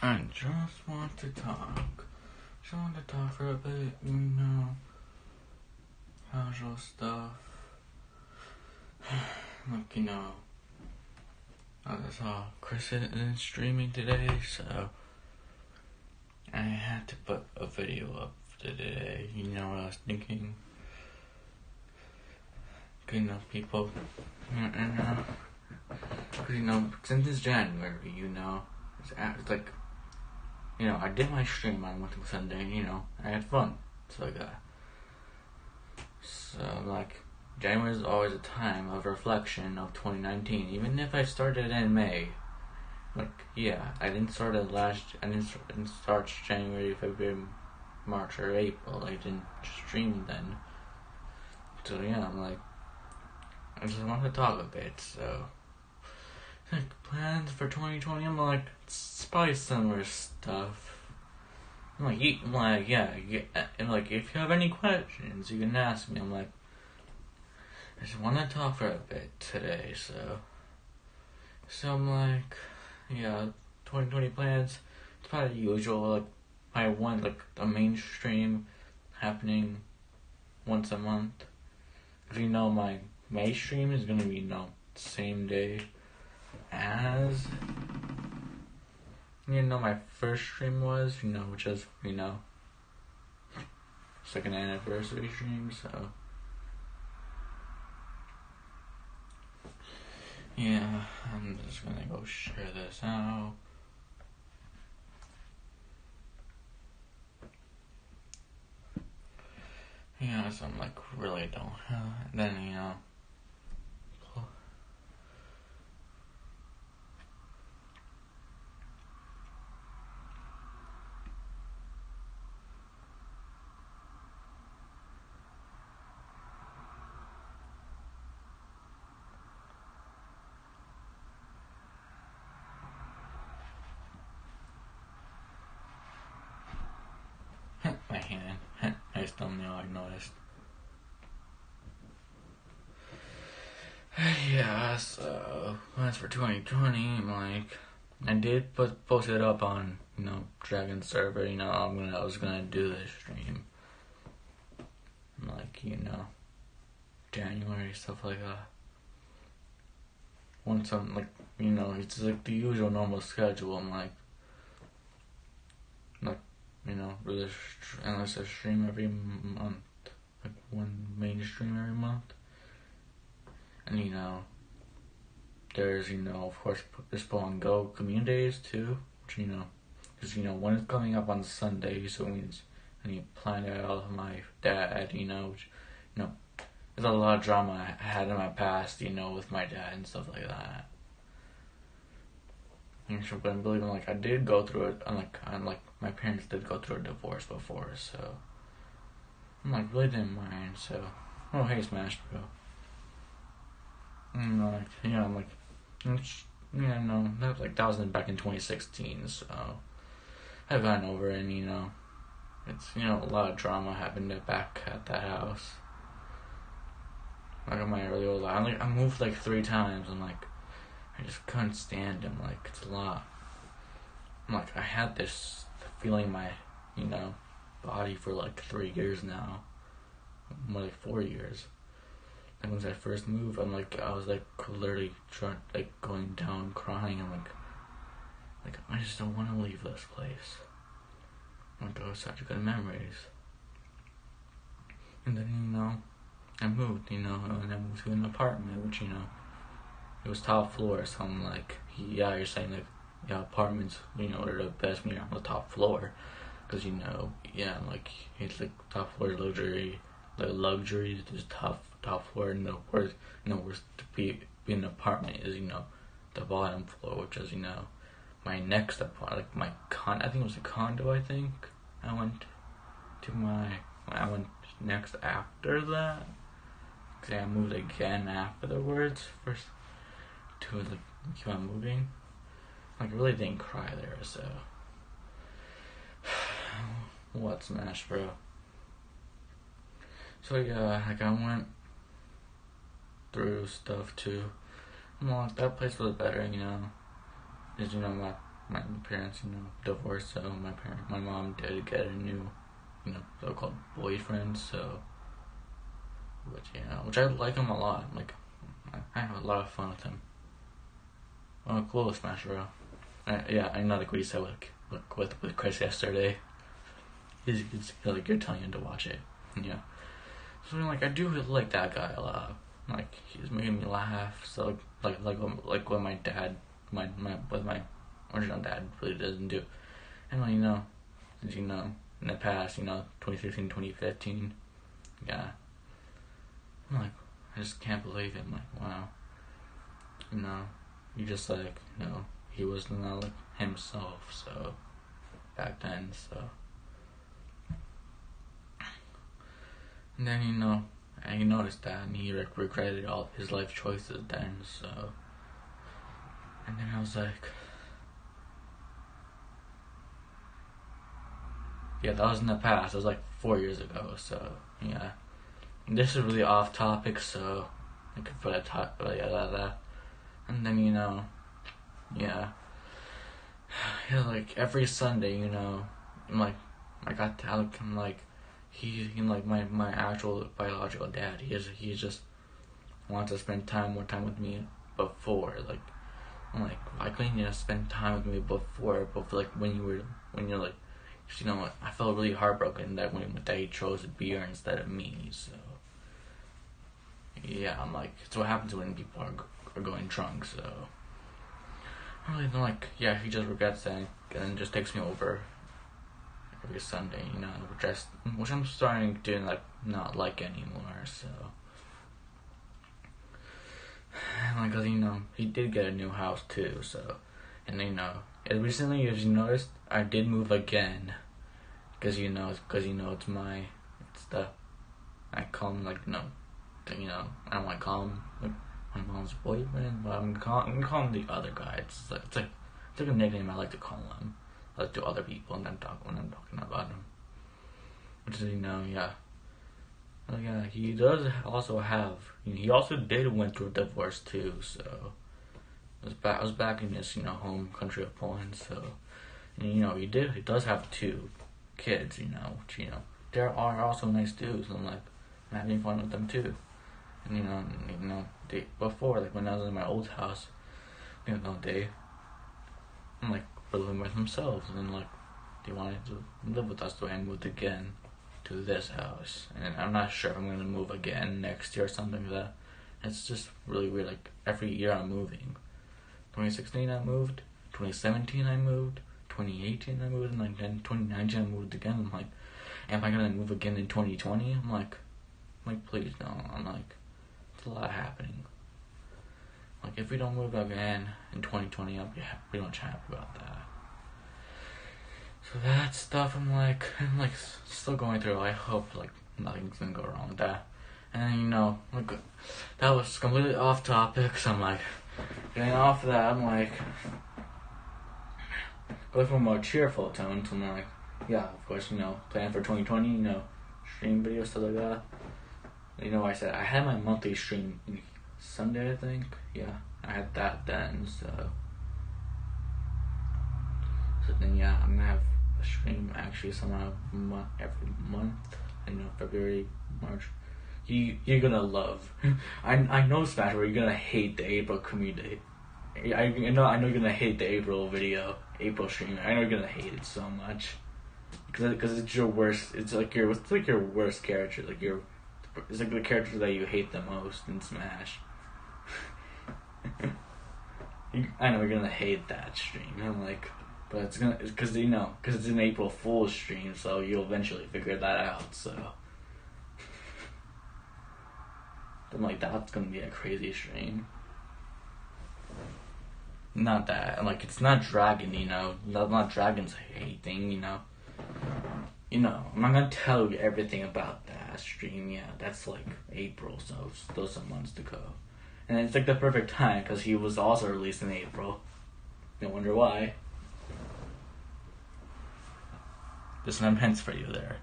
I just want to talk. Just want to talk for a bit, casual stuff. Look, I saw Chris isn't streaming today, so I had to put a video up today. What I was thinking? People, since it's January, it's like, I did my stream on Sunday, I had fun. So January is always a time of reflection of 2019, even if I started in May. I didn't start January, February, March, or April. I didn't stream then. So I just want to talk a bit. So plans for 2020. It's probably similar stuff. And if you have any questions, you can ask me. I just want to talk for a bit today. So 2020 plans. It's probably the usual. I want a mainstream happening once a month. Because my May stream is gonna be same day as my first stream was, which is second anniversary stream. So I'm just gonna go share this out. So I'm really don't have. Then my hand. Nice thumbnail, I noticed. So plans for 2020. I did post it up on Dragon server. I was gonna do this stream. January, stuff like that. Once I'm it's the usual normal schedule. Really unless I stream every month, one main stream every month. And there's of course this Pokemon Go community days too, which because when it's coming up on Sunday, so it means I need to plan it out with my dad, which there's a lot of drama I had in my past, with my dad and stuff like that. But I'm believing I did go through it, and my parents did go through a divorce before, so I'm really didn't mind. So hey Smash Bro. That was back in 2016, so I've gotten over it, and it's a lot of drama happened back at that house. In my early old life, I moved 3 times, and I just couldn't stand him. It's a lot. I had this feeling in my body for 3 years now, more 4 years. And when I first moved, I was literally going down crying. I just don't want to leave this place. Those such good memories. And then I moved, and I moved to an apartment, which it was top floor. So I'm you're saying apartments, are the best when you're on the top floor, because it's top floor luxury. Luxury is top floor, and where's to be in an apartment is the bottom floor, which is my next apartment, I think it was a condo. I went next after that, because I moved again afterwards. First to keep on moving. I really didn't cry there, so what Smash Bro. So I went through stuff too. That place was better, Because my parents, divorced, so my mom did get a new, so-called boyfriend, so, which I like him a lot. Like, I have a lot of fun with him. Oh, cool, Smash Bro. I know, like what he said with Chris yesterday. He's like, you're telling him to watch it. Yeah. So like, I do like that guy a lot. Like, he's making me laugh. So like what my dad, my original dad really doesn't do. And in the past, 2016, 2015, yeah. I'm like, I just can't believe it. I'm like, wow. He just like, he was not like himself, so back then, so. And then, and he noticed that, and he regretted all his life choices then, so. And then I was like, yeah, that was in the past. It was like 4 years ago, so, yeah. And this is really off topic, so I could put a top, but yeah, and then, yeah, like every Sunday, I'm like, he's like my actual biological dad. He just wants to spend more time with me before. Like, I'm like, why couldn't you spend time with me before? But like when you're like, I felt really heartbroken that he chose beer instead of me. So yeah, I'm like, it's what happens when people are going drunk. So I really don't like. Yeah, he just regrets that and then just takes me over every Sunday, which I'm starting to not like anymore. So, and because he did get a new house too. So, and and recently, as you noticed, I did move again, because it's the I call him I don't want to call him like my mom's boyfriend, but I'm gonna call him the other guy. It's like a nickname I like to call him. Like to other people when I'm talking about him. Which is, yeah. Oh yeah, he does also have, he also did went through a divorce too, so I was back in his, home country of Poland, so, and, he does have 2 kids, which, there are also nice dudes, and I'm having fun with them too. And, they, before, like when I was in my old house, they, I'm were living with themselves, and then they wanted to live with us, so I moved again to this house, and I'm not sure if I'm gonna move again next year or something like that. It's just really weird. Like every year I'm moving. 2016 I moved, 2017 I moved, 2018 I moved, and then 2019 I moved again. I'm like, am I gonna move again in 2020? I'm like, please don't. I'm like, it's a lot happening. Like, if we don't move again in 2020, I'll be pretty much happy about that. So that stuff, I'm still going through. I hope, nothing's gonna go wrong with that. And then, that was completely off topic, so I'm getting off of that, I'm going from a more cheerful tone to more yeah, of course, plan for 2020, stream videos, stuff like that. I said I had my monthly stream Sunday, I think. Yeah, I had that then, so then yeah, I'm gonna have a stream actually somehow every month. February, March. You're gonna love. I know Smash, but you're gonna hate the April community. I know you're gonna hate the April stream. I know you're gonna hate it so much because it's your worst. It's like your worst character. It's like the character that you hate the most in Smash. I know you're gonna hate that stream. I'm but it's because it's an April Fool's stream, so you'll eventually figure that out. So I'm that's gonna be a crazy stream. Not that it's not Dragon, not Dragon's hate thing, I'm not gonna tell you everything about that stream. Yeah, that's April, so still some months to go. And it's the perfect time because he was also released in April. No wonder why. There's some hints for you there.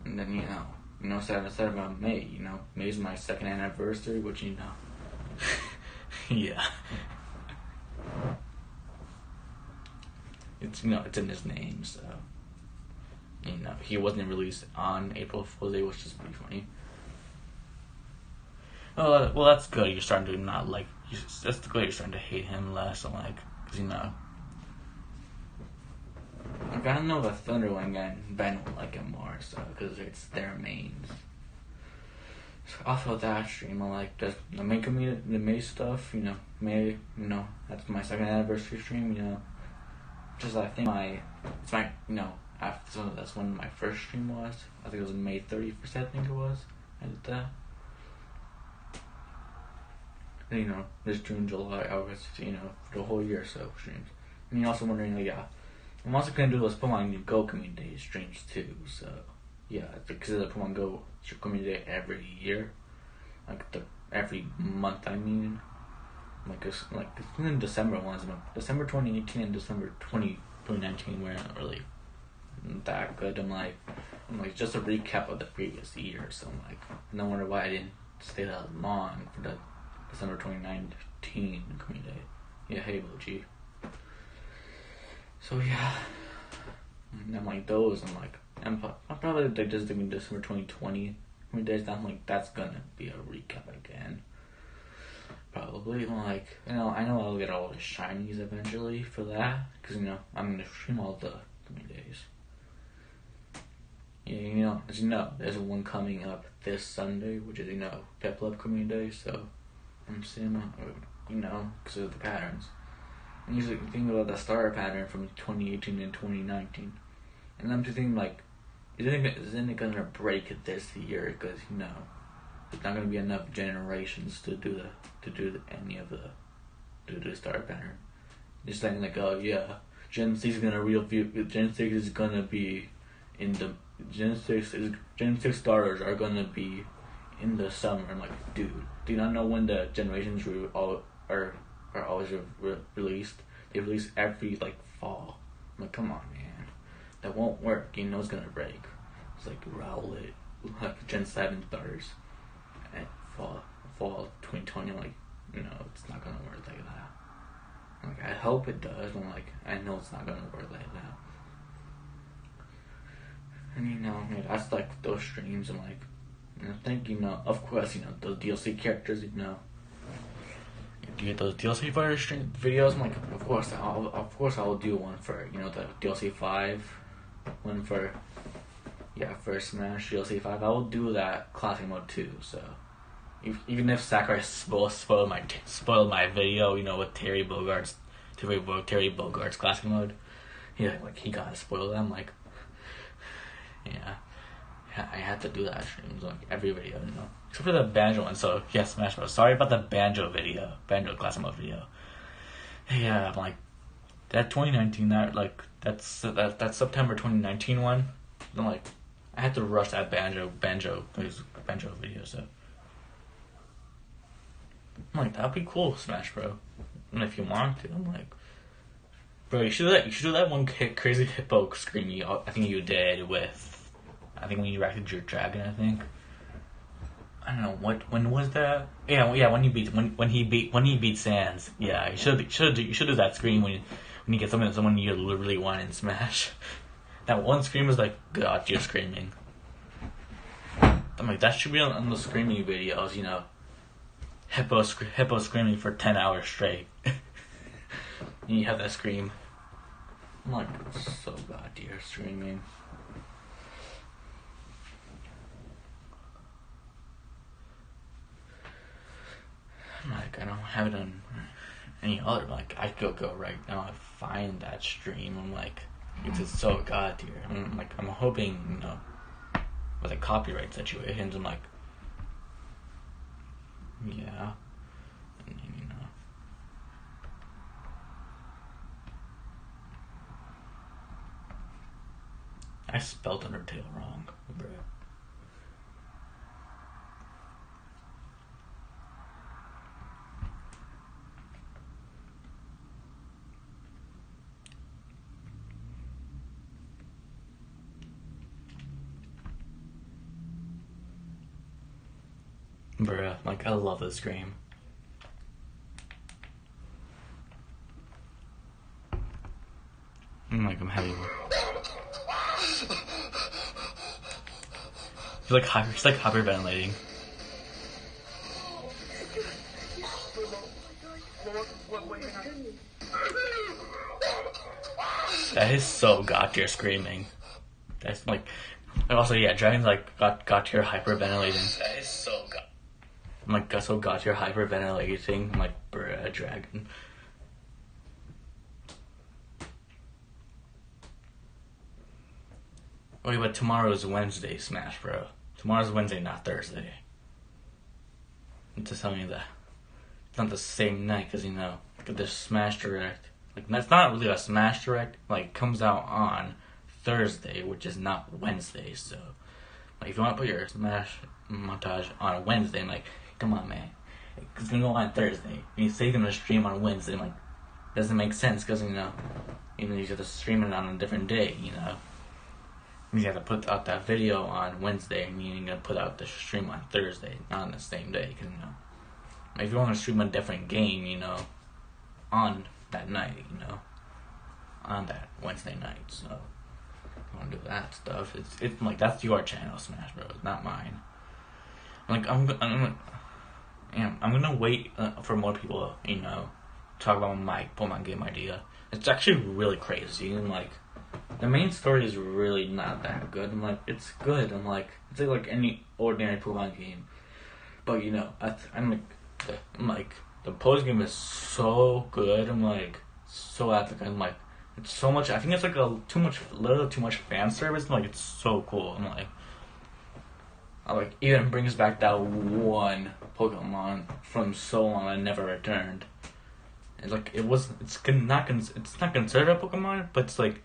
And then said about May. May's my 2nd anniversary, which Yeah. It's it's in his name, so he wasn't released on April Fool's Day, which is pretty funny. Well, that's good. You're starting to not like. That's good. You're starting to hate him less. I'm like, cause like I don't know the Thunderwing and Ben will like him more, so because it's their mains. So also that stream, I like the main community, the May stuff. May. That's my second anniversary stream. Just I think it's my after so that's when my first stream was. I think it was May 31st. I think it was. I did that. And, this June, July, August. For the whole year or so streams. And you're also wondering, I'm also gonna do those Pokemon Go community streams too. So yeah, because of the Pokemon Go community day every year, every month. I mean, it's in December ones, December 2018 and December 2019 weren't really that good. I'm like just a recap of the previous year. So I'm like, no wonder why I didn't stay that long for the December 2019 community day. Yeah, hey Boji. So yeah, and I'm like those. I'm probably just doing December 2020 days. I'm like that's gonna be a recap again. Probably I know I'll get all the shinies eventually for that because I'm gonna stream all the days. Yeah, as there's one coming up this Sunday, which is Piplup community day. So I'm seeing because of the patterns. And usually think about the starter pattern from 2018 and 2019, and I'm just thinking isn't it gonna break this year? Because there's not gonna be enough generations to do the starter pattern. Just saying oh yeah, Gen 6 is gonna be in the Gen 6 starters are gonna be in the summer. I'm like, dude, do you not know when the generations are always released? They release every fall. I'm like, come on, man, that won't work. It's gonna break. It's like Rowlet, Gen 7 starters at fall 2020. I'm like, it's not gonna work like that. I hope it does. I'm like, I know it's not gonna work like that. And that's those streams. I'm like, I think of course those DLC characters. You get those DLC fighter stream videos. I'm like, of course I'll do one for the DLC 5, one for for Smash DLC 5. I will do that classic mode too. So even if Sakurai spoiled my video, with Terry Bogart's classic mode, he got spoiled. I'm like, yeah, I had to do that streams every video, except for the Banjo one. So yeah, Smash Bros. Sorry about the Banjo classic mode video. Yeah, I'm like that 2019 that's September 2019 one. I'm like, I had to rush that Banjo video. So I'm like, that'd be cool, Smash Bro. And if you want to, I'm like, bro, you should do that one crazy hippo scream I think you did with, I think when you reacted your dragon, I think. I don't know when was that? Yeah, when he beat Sans. Yeah, you should do that scream when you get someone you literally want in Smash. That one scream is God, you're screaming. I'm like, that should be on the screaming videos, hippo screaming for 10 hours straight. And you have that scream. I'm like, so God, you're screaming. I'm like, I don't have it on any other. I could go right now and find that stream. I'm like, it's just so God tier. I'm hoping, with the copyright situations, I'm like, yeah. And, I spelled Undertale wrong, bro. Bruh, I love this game. like I'm heavy. He's like hyperventilating. That is so god tier screaming. That's like, and also yeah, Dragon's like god tier hyperventilating. That is so god. I'm like so god tier hyperventilating. I'm like, bruh, Dragon. Okay, but tomorrow's Wednesday, Smash Bro. Tomorrow's Wednesday, not Thursday. I'm just telling you that. It's not the same night, because, you know, there's Smash Direct. Like, that's not really a Smash Direct. Like, comes out on Thursday, which is not Wednesday, so... Like, if you want to put your Smash montage on a Wednesday, I'm like, come on, man. It's gonna go on Thursday. And you say you're gonna stream on Wednesday, I'm like, doesn't make sense, because, you know, even you have to stream it on a different day, you know? You have to put out that video on Wednesday, and you're gonna put out the stream on Thursday, not on the same day. Cause, you know, like if you want to stream a different game, you know, on that night, you know, on that Wednesday night. So if you want to do that stuff, it's like that's your channel, Smash Bros, not mine. Like I'm gonna wait for more people, you know, talk about my Pokemon game idea. It's actually really crazy, and like. The main story is really not that good. I'm like, it's good. I'm like, it's like any ordinary Pokemon game. But you know, I'm like, the post game is so good. I'm like, so epic. I'm like, it's so much. I think it's like a little too much fan service. I'm like, it's so cool. I'm like, even brings back that one Pokemon from so long that never returned. And like, it's not considered a Pokemon, but it's like.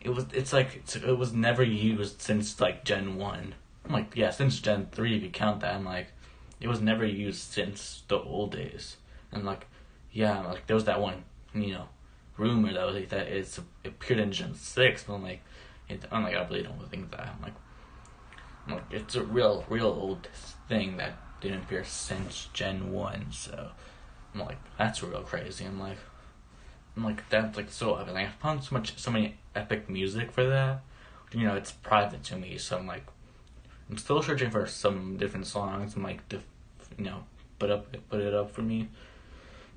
It was never used since like Gen 1. I'm like, yeah, since Gen 3 if you count that. I'm like, it was never used since the old days. And like, yeah, like there was that one, you know, rumor that was like that it appeared in Gen 6, but I'm like, I really don't think that. I'm like, it's a real old thing that didn't appear since Gen 1, so I'm like, that's real crazy. I'm like, that's like so epic. Like, I found so many epic music for that. You know, it's private to me, so I'm still searching for some different songs. I'm like, you know, put it up for me.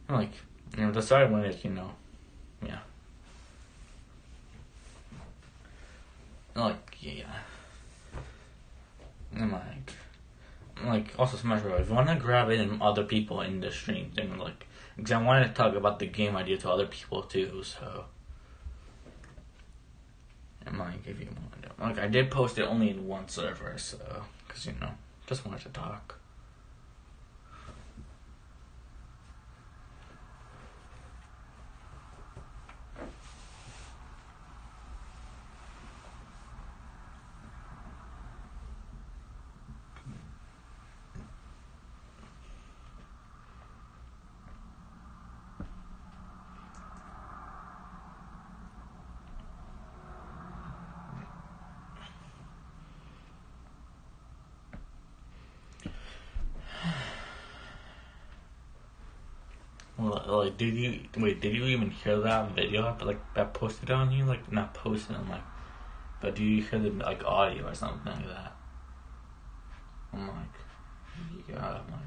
I'm like, you know, decide when it, you know, yeah. I'm like, yeah. I'm like, also Smash Bros. If you want to grab in other people in the stream, then like. Because I wanted to talk about the game idea to other people too, so I might give you one. Like I did post it only in one server, so because you know, just wanted to talk. Like, did you even hear that video that posted on you? Like, not posted, I'm like, but do you hear the, like, audio or something like that? I'm like, yeah, I'm like.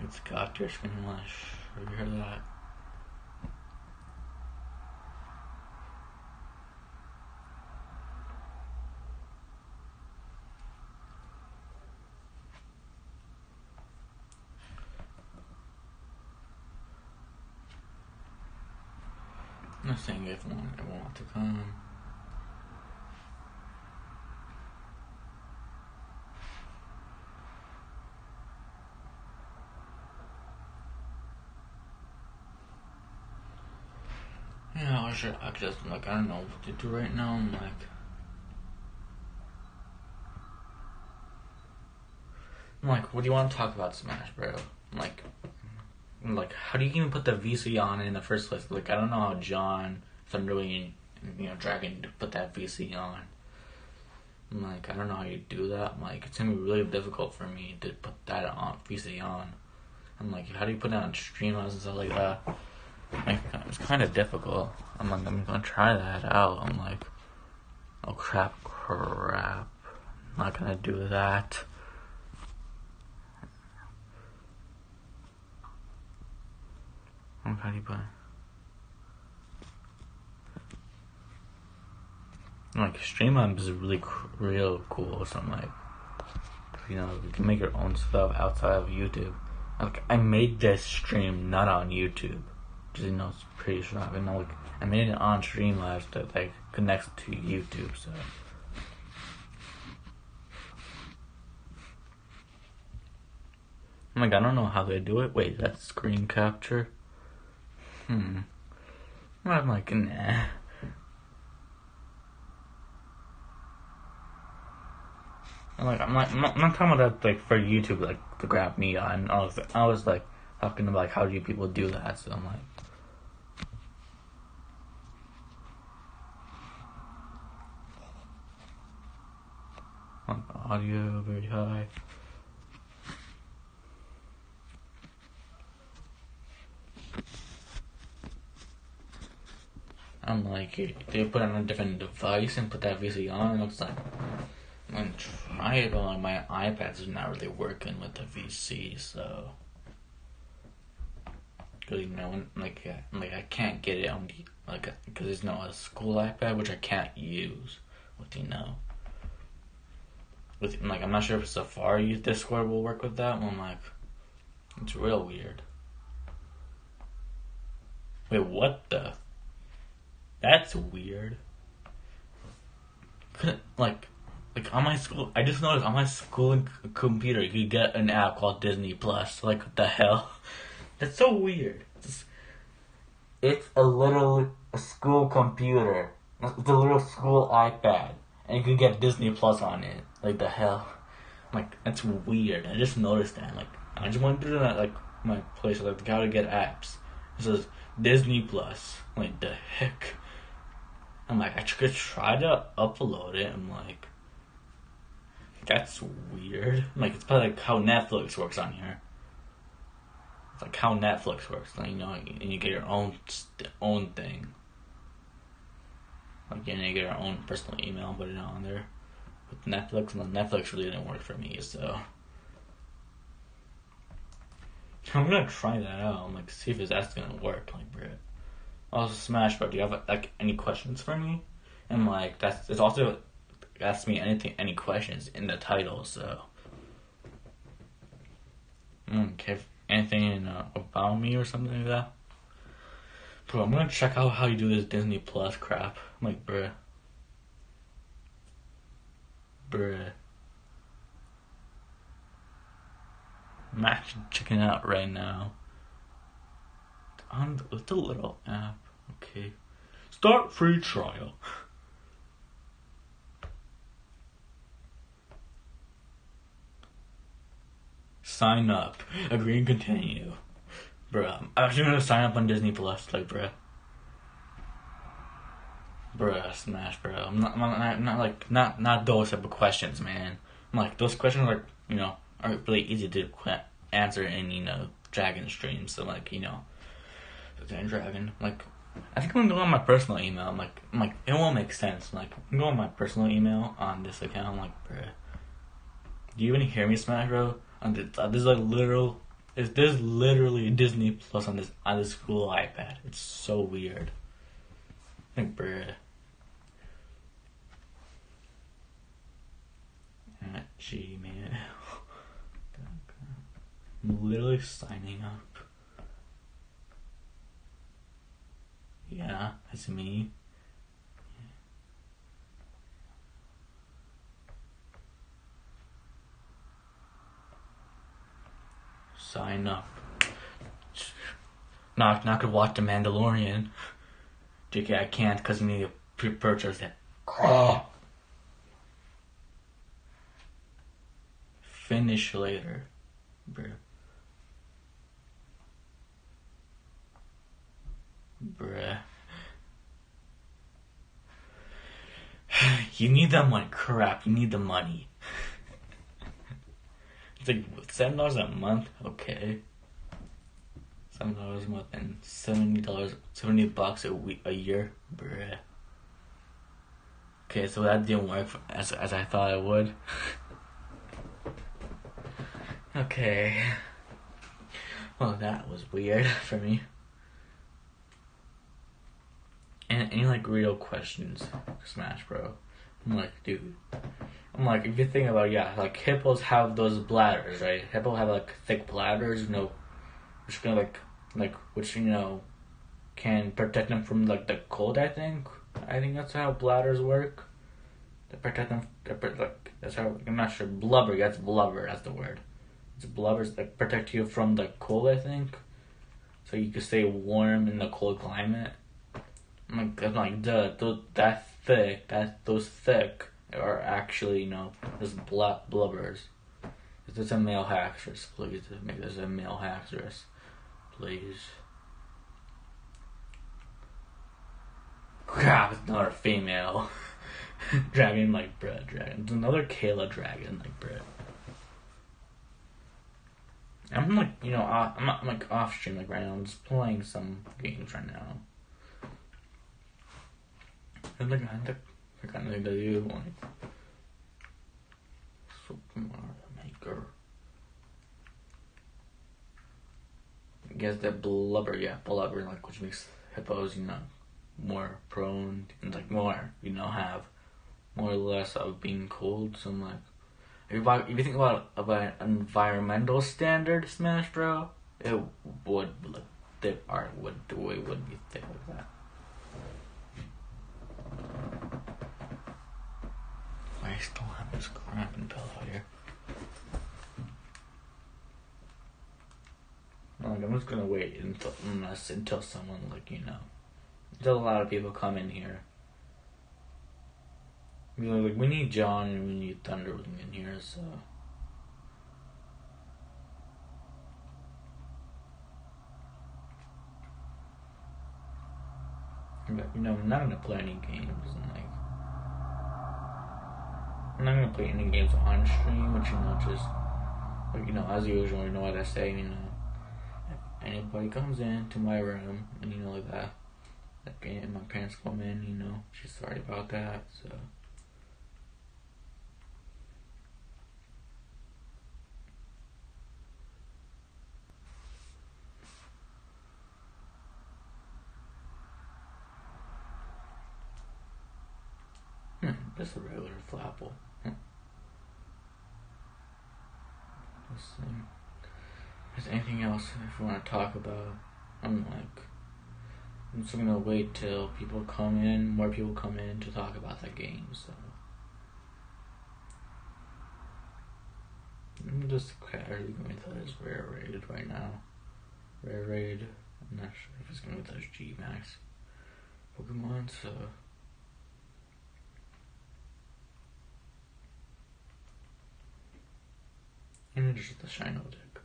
It's got your screen lash. Have you heard that? I'm not saying if one I want to come. Yeah, I just like I don't know what to do right now. I'm like, what do you want to talk about, Smash Bro? I'm like, how do you even put the VC on in the first place? Like, I don't know how John, Thunderwing, you know, Dragon put that VC on. I'm like, I don't know how you do that. I'm like, it's gonna be really difficult for me to put that on, VC on. I'm like, how do you put that on Streamlabs and stuff like that? Like, it's kind of difficult. I'm like, I'm gonna try that out. I'm like, oh crap. I'm not gonna do that. How do you put it? Like, Streamlabs is really real cool. So I'm like, you can make your own stuff outside of YouTube. Like, I made this stream not on YouTube. Just, it's pretty sure. Like, I made it on Streamlabs that, like, connects to YouTube, so. I'm like, I don't know how they do it. Wait, that's screen capture? I'm like, nah. I'm not talking about that, like, for YouTube, like, to grab me on. I was like, talking about, like, how do people do that, so I'm like. Audio very high. I'm like, they put it on a different device and put that VC on. It looks like I'm gonna try it, but like my iPad's not really working with the VC, so because I can't get it on the because there's no a school iPad which I can't use with I'm not sure if Safari Discord will work with that. I'm like, it's real weird. Wait, what the? That's weird. Like on my school, I just noticed on my school computer you could get an app called Disney Plus. Like, what the hell? That's so weird. It's literally a school computer. It's a little school iPad, and you could get Disney Plus on it. Like, the hell? Like, that's weird. I just noticed that. Like, I just went through that, like, my place, like, how to get apps. It says Disney Plus. Like, the heck? I'm like, I could try to upload it. I'm like, that's weird. Like, it's probably like how Netflix works on here. It's like how Netflix works. Like, and you get your own thing. Like, you get your own personal email, put it on there. With Netflix, and Netflix really didn't work for me, so I'm gonna try that out. I'm like, see if that's gonna work. Like, bro. Also, Smash Bros. Do you have like any questions for me? And like, it's also ask me any questions in the title. So, okay, anything about me or something like that. Bro, I'm gonna check out how you do this Disney Plus crap. I'm like, bruh. I'm actually checking it out right now. On the little app. Okay. Start free trial. Sign up. Agree and continue. Bruh, I'm actually gonna sign up on Disney Plus. Like, bruh. Smash, bro. I'm not those type of questions, man. I'm like, those questions are really easy to answer in, Dragon stream. So like, Dragon. Like, I think I'm gonna go on my personal email. I'm like, it won't make sense. I'm like, I'm going on my personal email on this account. I'm like, bruh. Do you even hear me, Smash, bro? This is literally Disney Plus on this school iPad. It's so weird. Like, bruh. At Gmail. I'm literally signing up. Yeah, that's me. Sign up. Now I could watch The Mandalorian. JK, I can't because you need to pre-purchase it. Finish later, bruh. You need them like crap. You need the money. It's like $7 a month. Okay. $7 a month and $70 a week, a year. Bruh. Okay, so that didn't work as I thought it would. Okay. Well, that was weird for me. And any like real questions for Smash Bro? I'm like, dude. I'm like, if you think about it, yeah, like hippos have those bladders, right? Hippos have like thick bladders, which can which can protect them from like the cold. I think that's how bladders work. They protect them. That's how. I'm not sure. Blubber. That's blubber. That's the word. It's blubbers that protect you from the cold. I think, so you can stay warm in the cold climate. I'm like, those thick are actually, just blubbers. Is this a male actress? Please make this a male actress, please. Crap, it's not a female. Dragon like bread, dragon. It's another Kayla dragon like bread. I'm like, I'm like off stream like right now. I'm just playing some games right now. And like, I got nothing to do. Like, Super Mario Maker. I guess that blubber, like, which makes hippos, more prone and like more, have more or less of being cold. So I'm like, if you think about environmental standard Smash Bro, it would look the art would be thick like that. I still have this cramping pillow here. Like, I'm just gonna wait until someone until a lot of people come in here. Like, we need John and we need Thunderwing in here, so. But, I'm not gonna play any games, and like, I'm not gonna play any games on stream, which, just, like, as usual, you know what I say, if anybody comes into my room, and, like that, and my parents come in, she's sorry about that, so. Just a regular Flapple. Let's see. Is there anything else if you want to talk about? I'm just gonna wait till more people come in to talk about the game, so. I'm just casually going to this rare raid right now. Rare raid. I'm not sure if it's gonna be those G Max Pokemon, so. And just the Shino deck.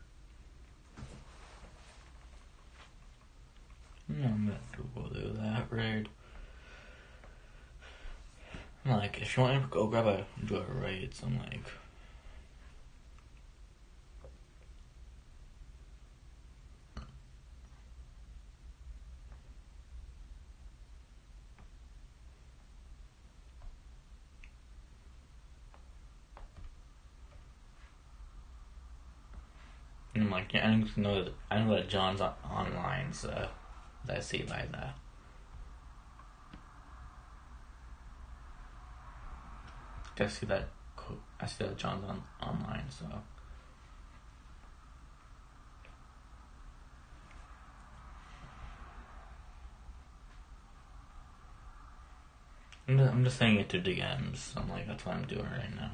Yeah, I'm gonna go do that raid. I'm like, if you want to go do a raid, so I'm like. And I'm like, yeah, I know that John's online, so I see by that. I see that John's online, so. I'm just saying it to DMs. I'm like, that's what I'm doing right now.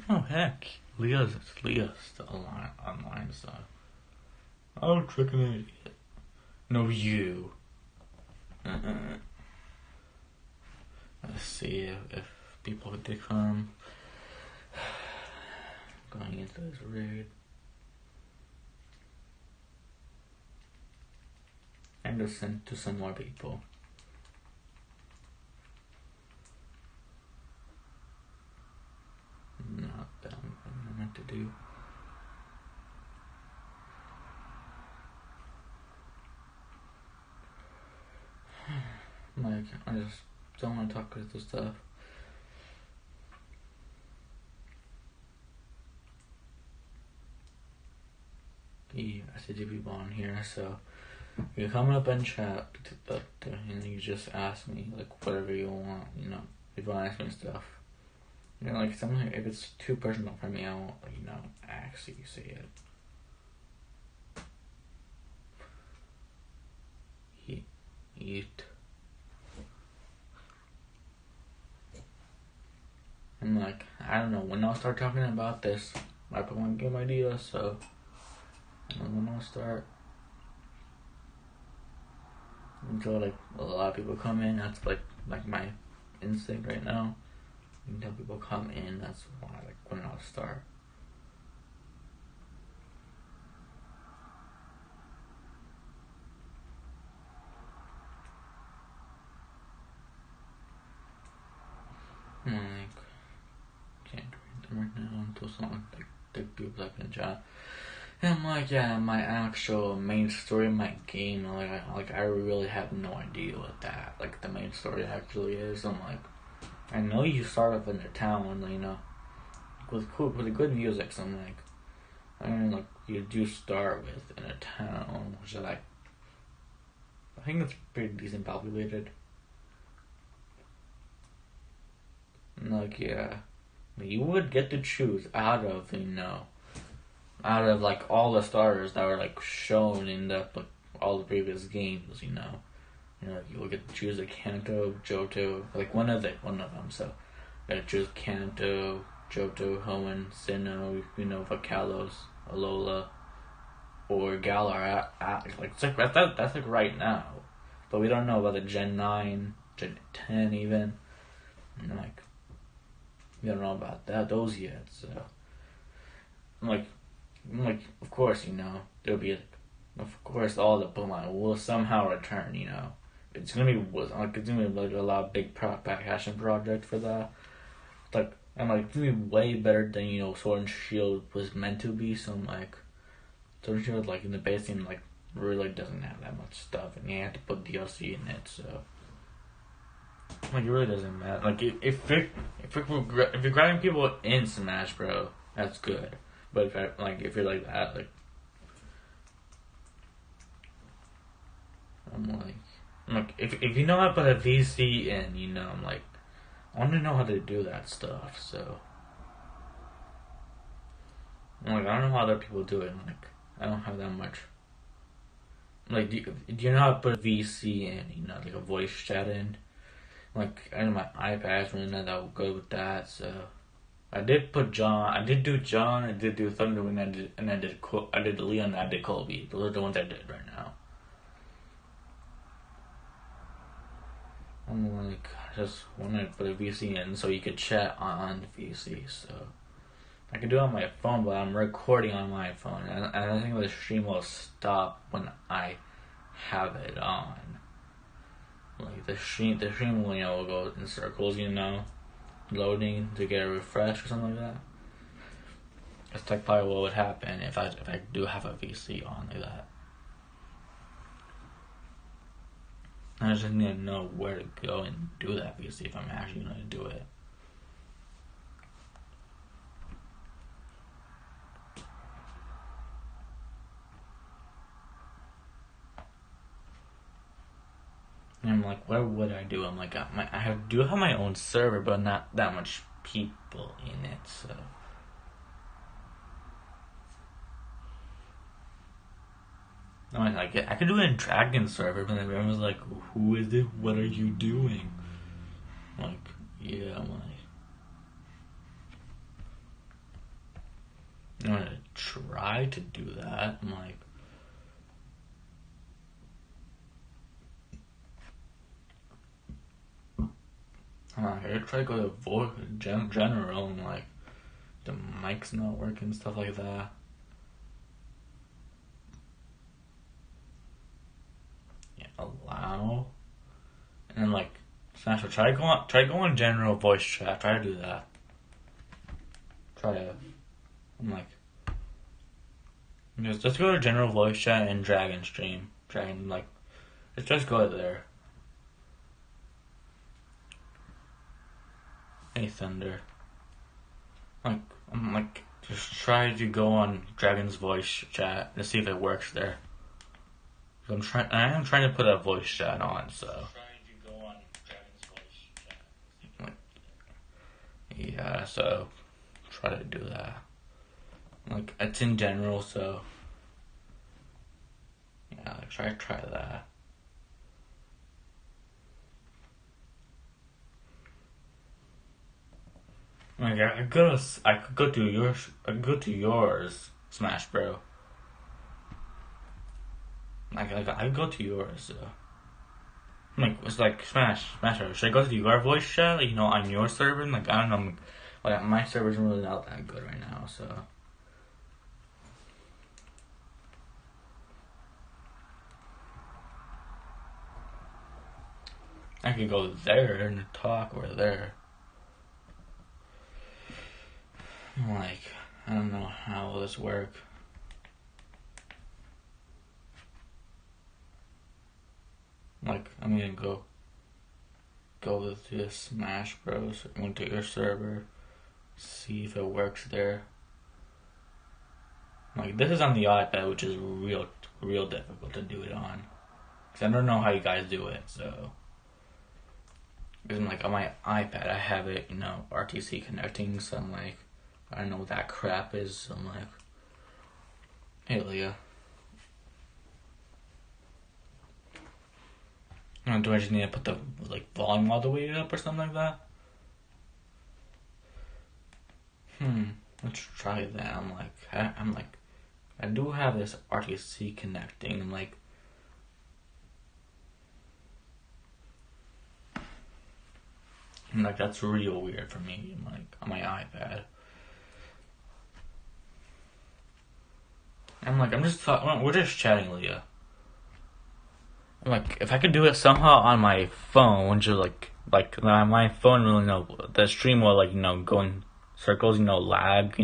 Oh heck, Leah's still online, so. Oh, tricking an idiot. No, you. Let's see if people did come. Going into this raid. And just send to some more people. like, I just don't want to talk crystal stuff. Yeah, I said you people on here, so you come up and chat, but you just ask me like whatever you want, if you want to ask me stuff. Like something, if it's too personal for me, I won't, actually say it. Eat. I'm like, I don't know, when I'll start talking about this, I probably won't give ideas, so I don't know when I'll start. Until like a lot of people come in, that's like my instinct right now. Until people come in, that's why when I'll start. Like, can't read them right now until someone the people like in chat. And I'm like, yeah, my actual main story, my game, I really have no idea what that, the main story actually is. I'm like, I know you start off in a town, with good music, so I'm like, you do start with in a town, which is I think it's pretty decent populated. Yeah, you would get to choose out of all the starters that were shown in all the previous games. You will get to choose a Kanto, Johto, one of them. So you gotta choose Kanto, Johto, Hoenn, Sinnoh, Vacalos, Alola, or Galar. That's right now, but we don't know about the Gen 9, Gen 10 even. We don't know about those yet. So of course, there'll be of course all the Pokemon will somehow return. It's gonna be a lot of big passion project for that. It's gonna be way better than Sword and Shield was meant to be. So Sword and Shield in the base game really doesn't have that much stuff, and you have to put DLC in it. So it really doesn't matter. If you're grabbing people in Smash Bro, that's good. But if you're like that, I'm if you know how to put a VC in, I want to know how to do that stuff. So I don't know how other people do it. I don't have that much. Do you know how to put a VC in? A voice chat in. I know my iPad's really not that good with that. So I did put John. I did do John. I did do Thunderwing. I did Leon. I did Colby. Those are the ones I did right now. I just wanted to put a VC in so you could chat on VC. So I could do it on my phone, but I'm recording on my phone, and I think the stream will stop when I have it on. The stream will go in circles, loading to get a refresh or something like that. That's probably what would happen if I do have a VC on like that. I just need to know where to go and do that VC if I'm actually going to do it. And I'm where would I do? I do have my own server, but not that much people in it, so. I could do it in Dragon server, but then everyone's like, who is it? What are you doing? Yeah, I'm gonna try to do that. I try to go to voice general and the mic's not working, stuff like that. Yeah, allow, and then Smash. Try to go on general voice chat. Try to do that. Just go to general voice chat and Dragon stream. Just go there. Hey Thunder. Like I'm like just try to go on Dragon's voice chat to see if it works there. I am trying to put a voice chat on, so like yeah, so try to do that. Like it's in general, so yeah, like, try that. Like I could go to yours. I could go to yours, Smash Bro. I could go to yours. So. Like it's like Smash Bro. Should I go to your voice chat? Like, on your server. Like I don't know. Like my server's really not that good right now, so. I could go there and talk over there. Like, I don't know how will this work. Like, I'm gonna go to this Smash Bros. Go to your server, see if it works there. Like, this is on the iPad, which is real difficult to do it on. Cause I don't know how you guys do it, so. Because like on my iPad, I have it, RTC connecting, so I'm like, I don't know what that crap is. So I'm like, hey Leah, do I just need to put the volume all the way up or something like that? Let's try that. I'm like, I do have this RTC connecting. I'm like that's real weird for me. I'm like on my iPad. I'm just talking. We're just chatting, Leah. I'm like, if I could do it somehow on my phone, just my phone really the stream will go in circles, lag.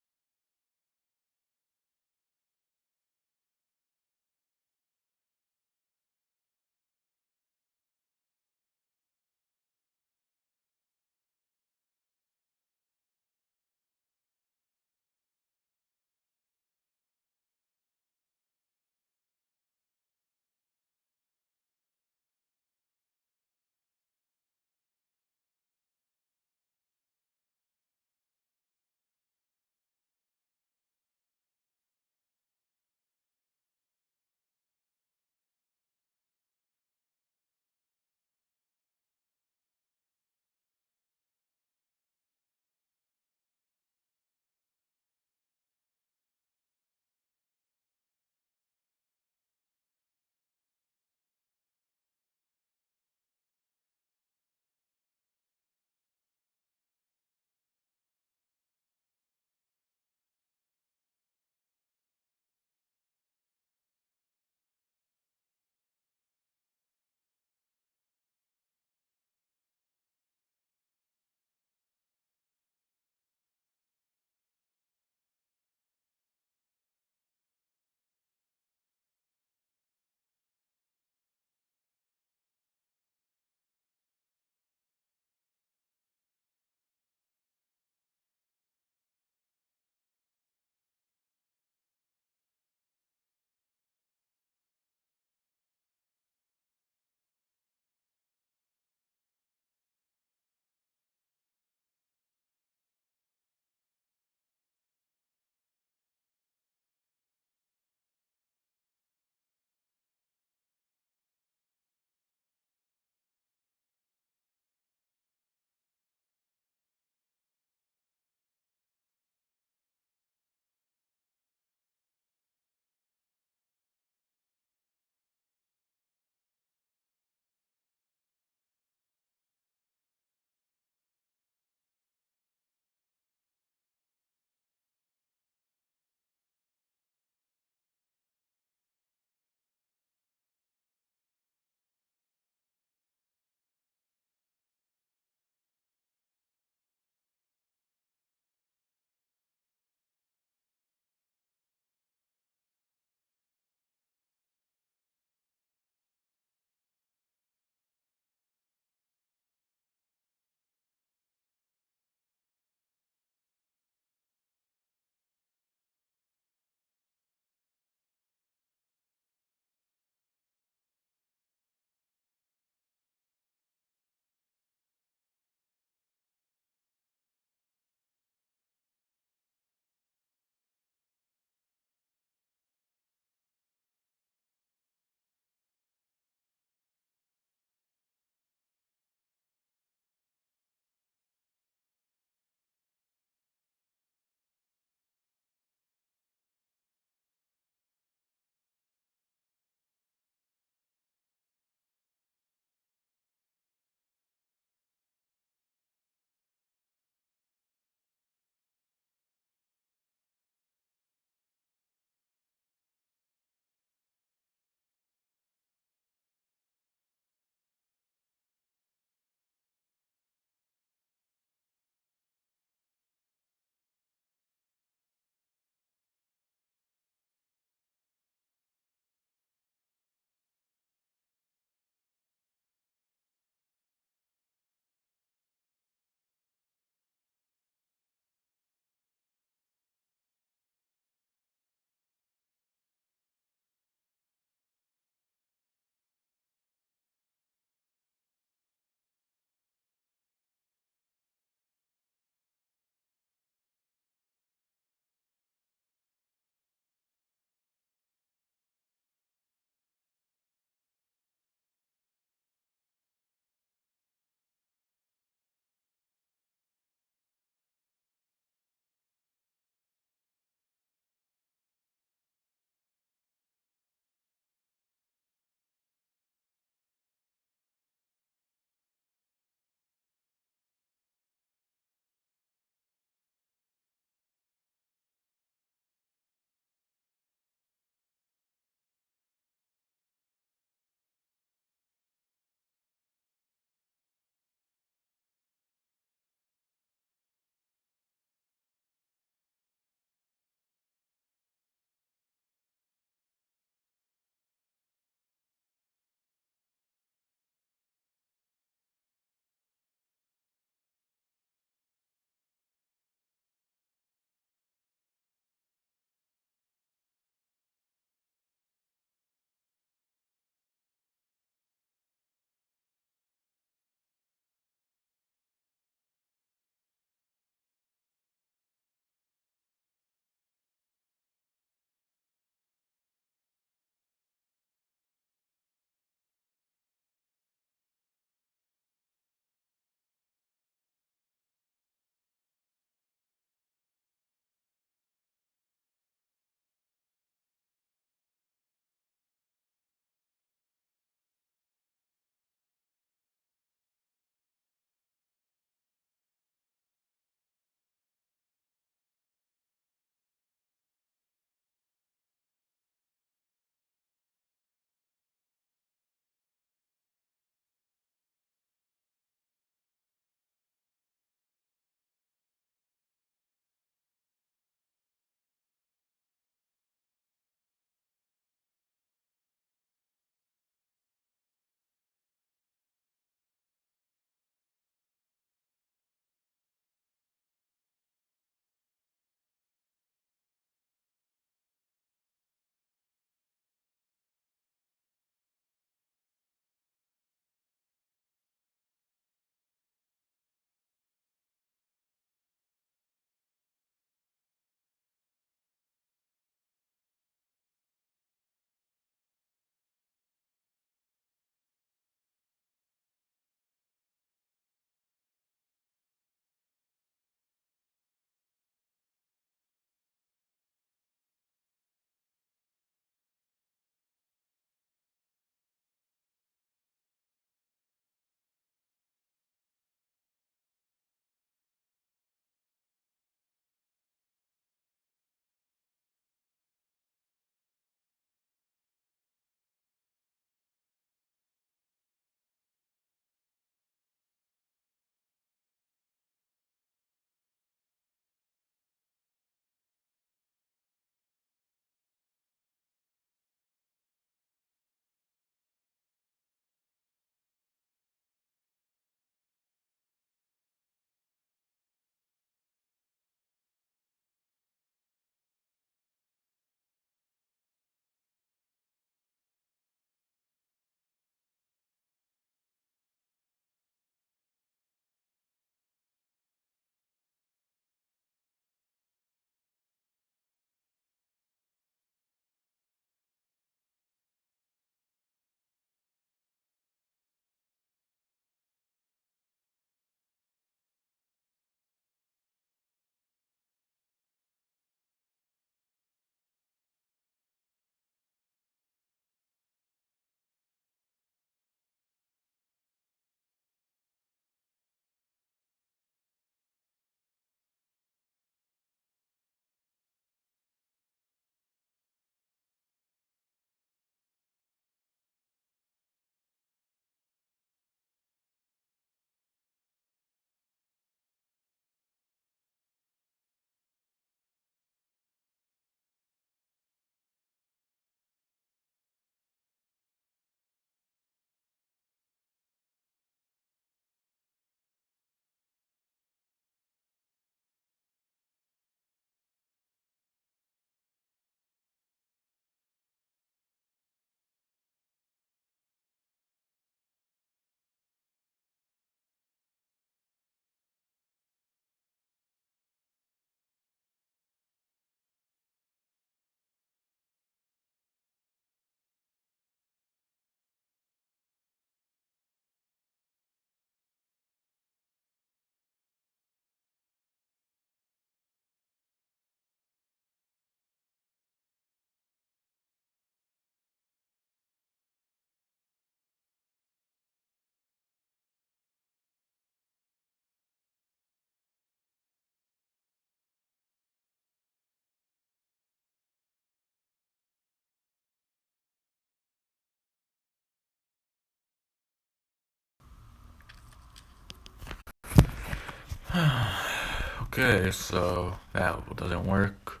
Okay, so that doesn't work.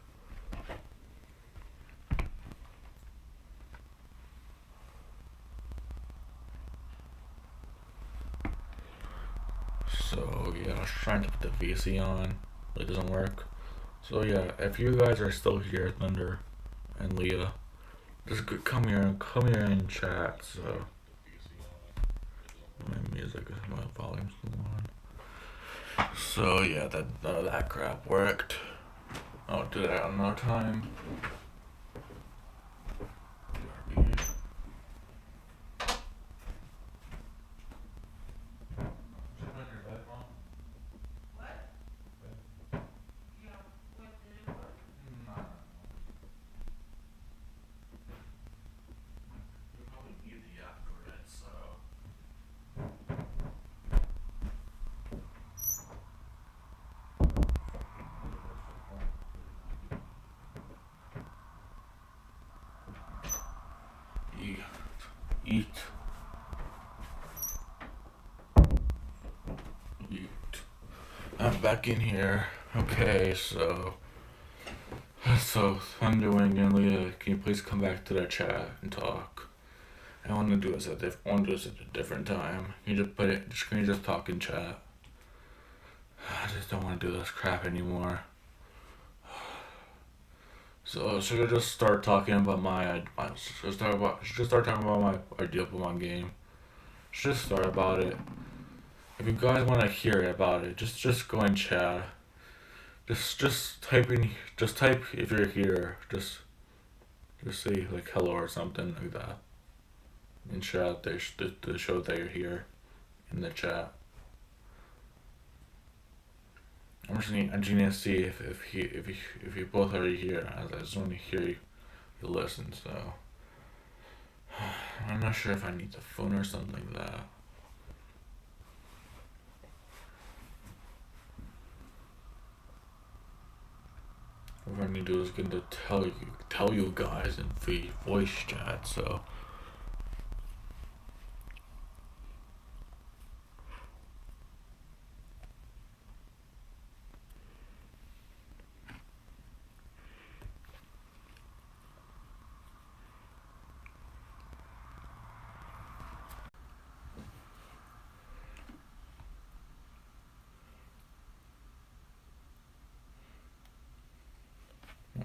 So yeah, I was trying to put the VC on. It doesn't work. So yeah, if you guys are still here, Thunder and Leah, just come here and chat. So my music, my volume's still on. So yeah, that crap worked. I'll do that another time. Eat. Eat. I'm back in here. Okay, so Thunder and Leah, can you please come back to the chat and talk? I want to do this at a different time. Can you just talk in chat? I just don't want to do this crap anymore. So should I just start talking about should start talking about my ideal Pokemon game? Should just start about it. If you guys want to hear about it, just go and chat. Just type if you're here. Just say like hello or something like that, and chat to show that you're here in the chat. I'm just gonna see if you both are here. I just want to hear you listen. So I'm not sure if I need the phone or something like that. What I need to do is get to tell you guys in free voice chat. So.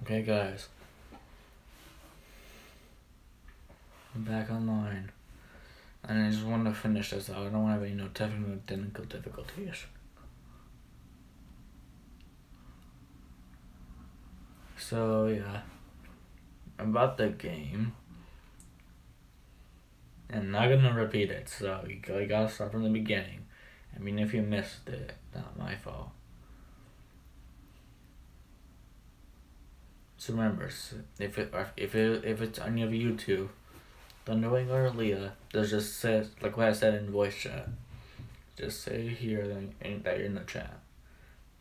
Okay, guys. I'm back online. And I just want to finish this out. I don't have any technical difficulties. So, yeah. About the game. I'm not gonna repeat it, so you gotta start from the beginning. I mean, if you missed it, not my fault. So remember, if it's any of you two, Thunderwing or Leah, just say like what I said in voice chat. Just say here that you're in the chat.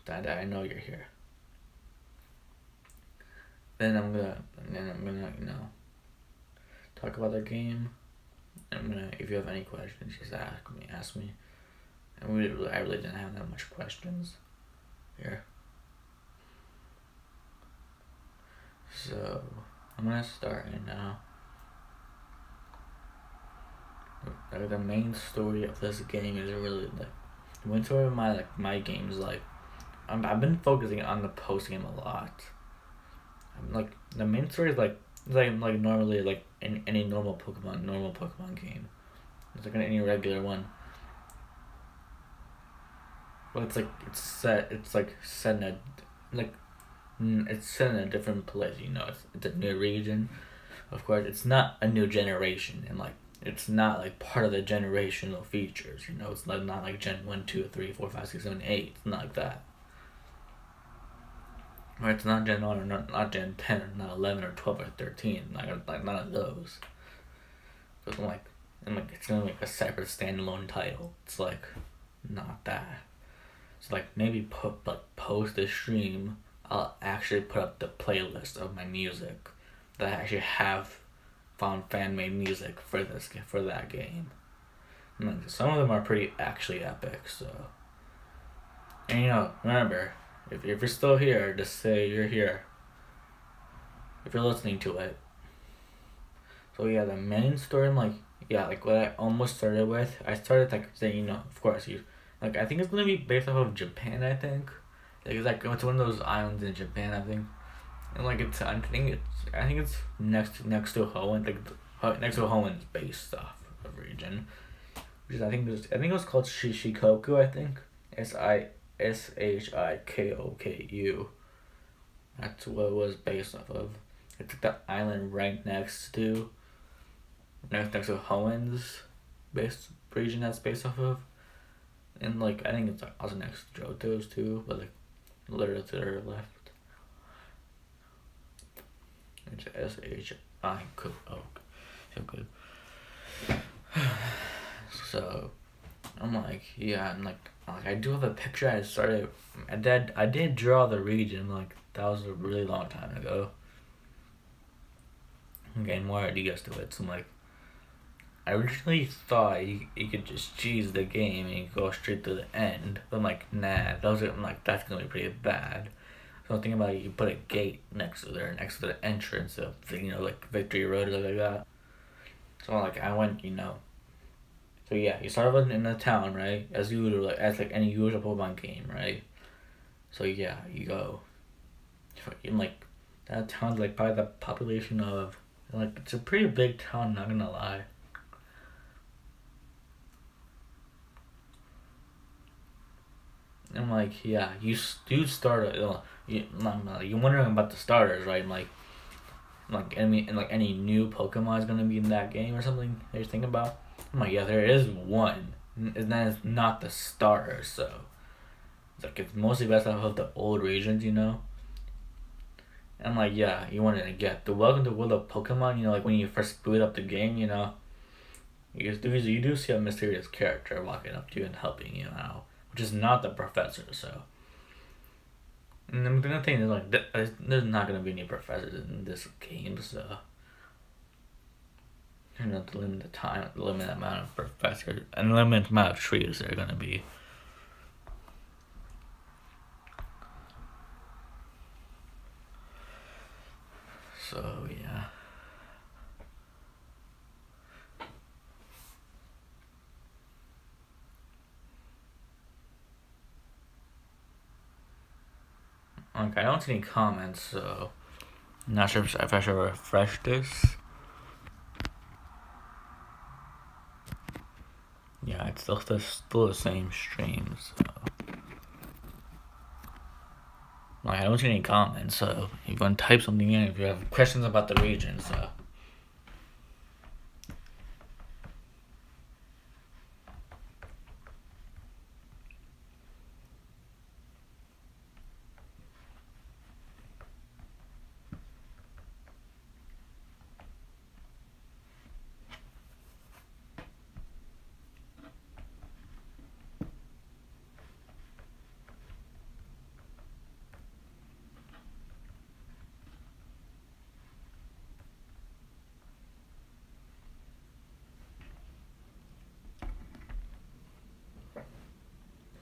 That I know you're here. Then I'm gonna talk about the game. If you have any questions, just ask me. And I really didn't have that much questions here. So I'm gonna start right now. The main story of this game is really the main story of my game is I've been focusing on the post game a lot. The main story is like normally like in any normal Pokemon game. It's like in any regular one. But it's set in a different place, it's a new region. Of course, it's not a new generation, and it's not like part of the generational features, it's not like Gen 1, 2, 3, 4, 5, 6, 7, 8. It's not like that. Or it's not Gen 1 or not Gen 10 or not 11 or 12 or 13. Like none of those. But it's gonna be a separate standalone title. It's not that. So maybe post this stream, I'll actually put up the playlist of my music that I actually have found fan made music for that game. And some of them are pretty actually epic. So And remember, if you're still here, just say you're here. If you're listening to it. So yeah, the main story, like what I almost started with, I started like saying, of course like I think it's gonna be based off of Japan. I think, it's one of those islands in Japan. I think, and like I think it's next to Hoenn, next to Hoenn's base stuff of region, which is I think it was called Shikoku. I think Shikoku. That's what it was based off of. It's like the island right next to Hoenn's base region that's based off of. And like I think it's also next to Johto's too, but like literally to their left. It's Shikoku. So good. So I'm like, yeah, and like I do have a picture. I did draw the region. Like that was a really long time ago. I'm getting more ideas to it. So I'm like, I originally thought you could just cheese the game and go straight to the end. But I'm like, nah, I'm like, that's gonna be pretty bad. So I'm thinking about you put a gate next to the entrance of like Victory Road or like that. So like I went, So yeah, you start off in a town, right? As usual, as like any usual Pokemon game, right? So yeah, you go. In like that town's like probably the population of like it's a pretty big town. Not gonna lie. I'm like, yeah, you do start. You're wondering about the starters, right? Any new Pokemon is gonna be in that game or something that you're thinking about. I'm like, yeah, there is one, and that is not the starter. So it's mostly based off of the old regions, And I'm like, yeah, you wanted to get the Welcome to World of Pokemon. Like when you first boot up the game, you do see a mysterious character walking up to you and helping you out, which is not the professor. So, and the good thing is like there's not gonna be any professors in this game, so. To limit the time, limit the amount of professors, and limit the amount of trees there are gonna be. So yeah. Okay, I don't see any comments, so I'm not sure if I should refresh this. Yeah, it's still the same stream, so. I don't see any comments, so you can type something in if you have questions about the region, so.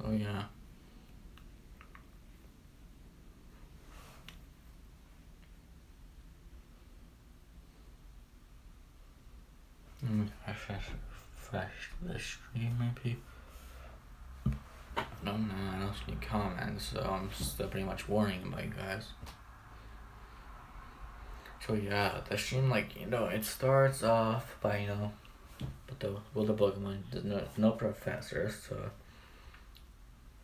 Oh yeah. Let me refresh the stream maybe. No, I don't see any comments, so I'm still pretty much warning about you guys. So yeah, the stream it starts off by with the Pokemon. There's no professors, so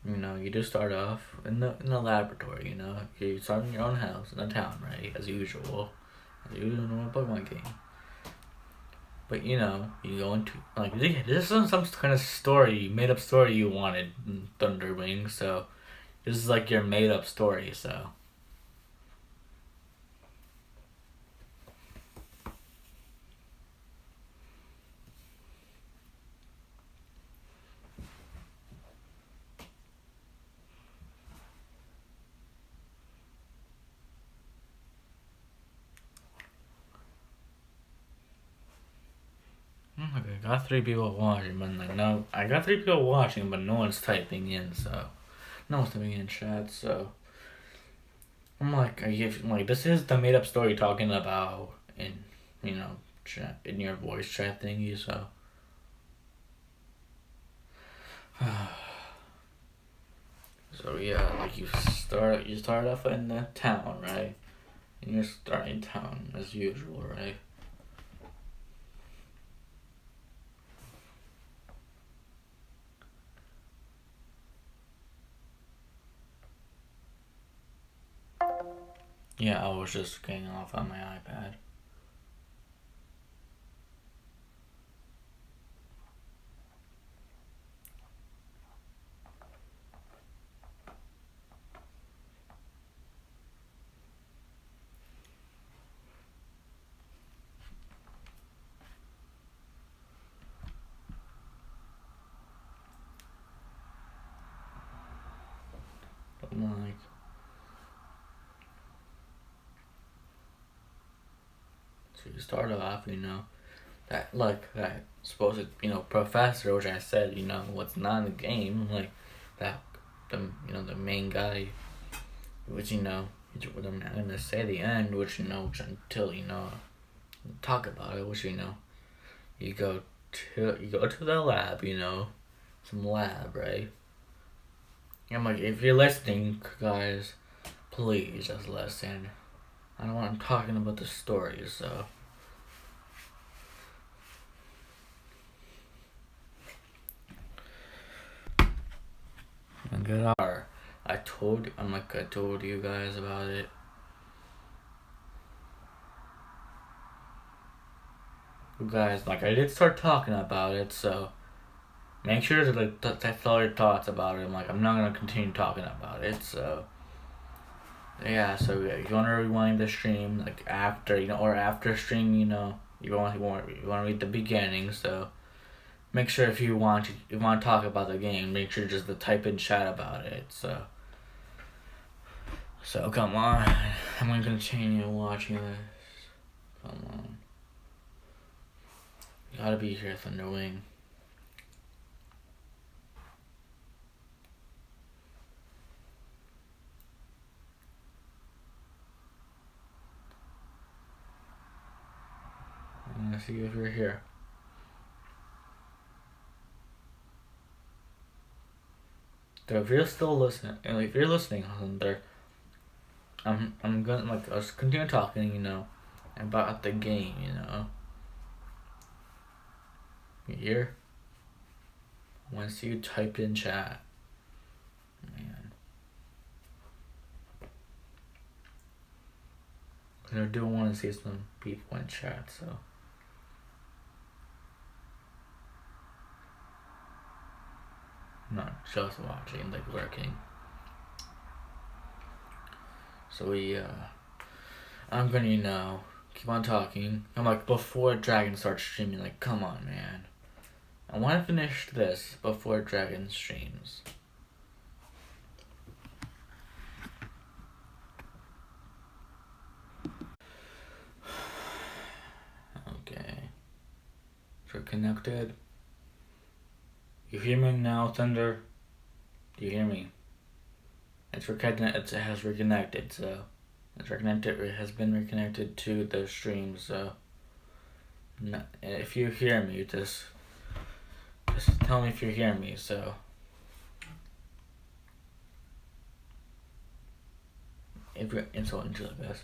you do start off in the laboratory. You start in your own house in a town, right? As usual, in a Pokemon game. But you go into this is some kind of story, made up story you wanted in Thunderwing. So this is like your made up story. So. Okay, I got 3 people watching, but I got 3 people watching, but no one's typing in. So no one's typing in chat, so I'm like, this is the made up story you're talking about in, chat, in your voice chat thingy, so. So yeah, like you start off in the town, right? And you're starting town as usual, right? Yeah, I was just getting off on my iPad. I'm like, so you start off, that supposed, professor, which I said, what's not in the game, like that, the main guy, which, what I'm not gonna say the end, which, which until, talk about it, which, you go to the lab, some lab, right? I'm like, if you're listening, guys, please just listen. I don't want, I'm talking about the story, so. Good hour. I told you guys about it. You guys, I did start talking about it, so make sure to tell your thoughts about it. I'm not gonna continue talking about it, so yeah. So yeah, you wanna rewind the stream after or after stream, you want to read the beginning. So make sure if you want to talk about the game, make sure just to type in chat about it. So come on, I'm gonna continue watching this. Come on. You gotta be here, Thunderwing. I'm gonna see if you're here. So if you're still listening, and if you're listening, Thunder, I'm gonna let's continue talking, about the game, You hear? I want to see you type in chat. Man. Cause I do want to see some people in chat, so. Not just watching, lurking. So I'm gonna, keep on talking. I'm before Dragon starts streaming, come on, man. I want to finish this before Dragon streams. Okay. So connected. You hear me now, Thunder? Do you hear me? It has reconnected, so it has been reconnected to the stream, so if you hear me, just tell me if you hear me, so if you're into this.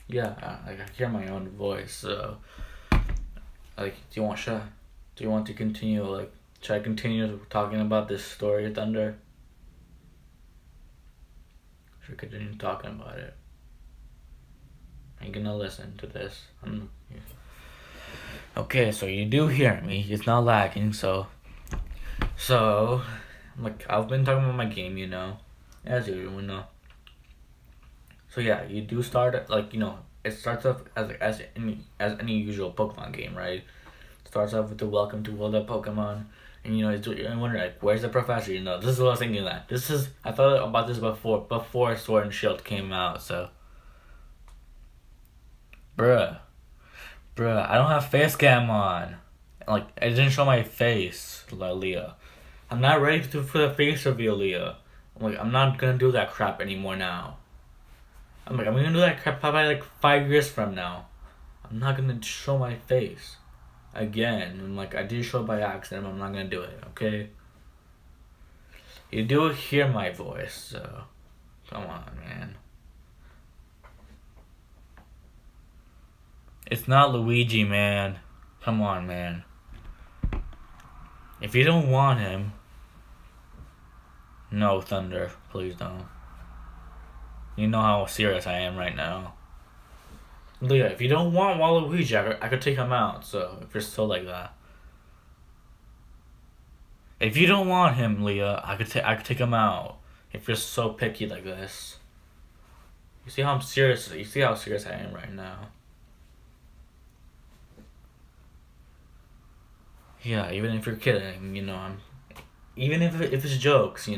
Yeah, I hear my own voice, so do you want to continue, should I continue talking about this story, Thunder? Should I continue talking about it? I'm gonna listen to this. Okay, so you do hear me. It's not lagging, so I've been talking about my game, as usual, So yeah, you do start it starts off as any usual Pokemon game, right? It starts off with the welcome to World of Pokemon, and you're wondering where's the professor? This is what I was thinking that I thought about this before Sword and Shield came out, so. Bruh, I don't have face cam on. I didn't show my face, Leah. I'm not ready for the face reveal, Leah. I'm not gonna do that crap anymore now. I'm gonna do that crap probably like 5 years from now. I'm not gonna show my face again. I did show it by accident. I'm not gonna do it. Okay. You do hear my voice, so come on, man. It's not Luigi, man. Come on, man. If you don't want him, no, Thunder, please don't. You know how serious I am right now. Leah, if you don't want Waluigi, I could take him out, so if you're still like that. If you don't want him, Leah, I could take him out. If you're so picky like this. You see how I'm serious? You see how serious I am right now? Yeah, even if you're kidding, even if it's jokes,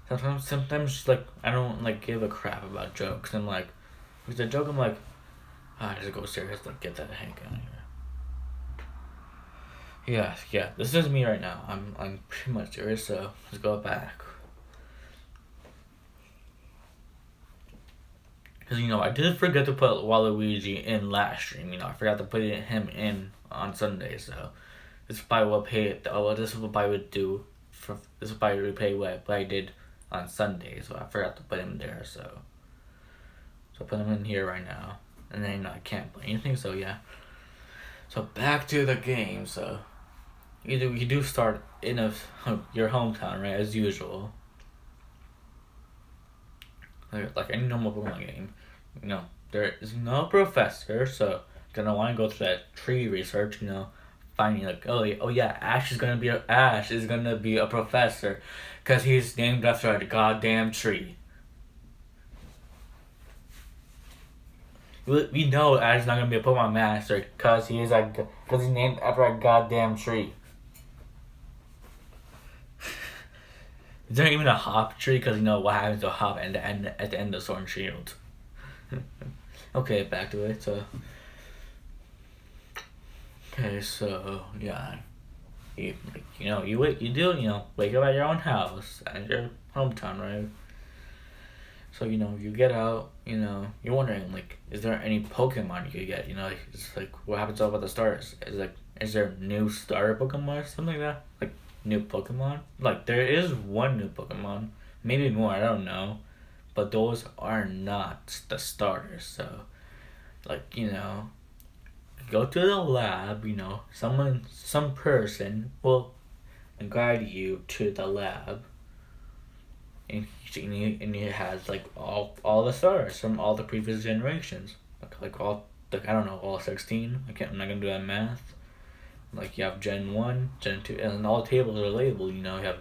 Sometimes I don't give a crap about jokes. If it's a joke, just go serious. Get that heck out of here. Yeah. This is me right now. I'm pretty much serious. So let's go back. Because I did forget to put Waluigi in last stream. I forgot to put him in on Sunday. So this is probably what this is what I would do. This is probably repay what I did on Sunday, so I forgot to put him there, so I put him in here right now, and then I can't play anything, so yeah. So back to the game. So you do start in your hometown, right, as usual, like any normal Pokemon game. There is no professor, so you're gonna want to go through that tree research, finding oh yeah, Ash is gonna be a professor, cause he's named after a goddamn tree. We know Ash is not gonna be a Pokemon master, cause he's named after a goddamn tree. Is there even a hop tree? Cause what happens to a hop at the end of Sword and Shield. Okay, back to it. So. Okay, so yeah, you wake up at your own house at your hometown, right? So you get out, you're wondering is there any Pokemon you could get? It's what happens over the starters? Is there new starter Pokemon or something like that? New Pokemon? There is one new Pokemon, maybe more, I don't know, but those are not the starters. So go to the lab, some person will guide you to the lab, and he has all the stars from all the previous generations, all I don't know, all 16. I'm not gonna do that math. You have Gen 1, Gen 2, and all the tables are labeled. You have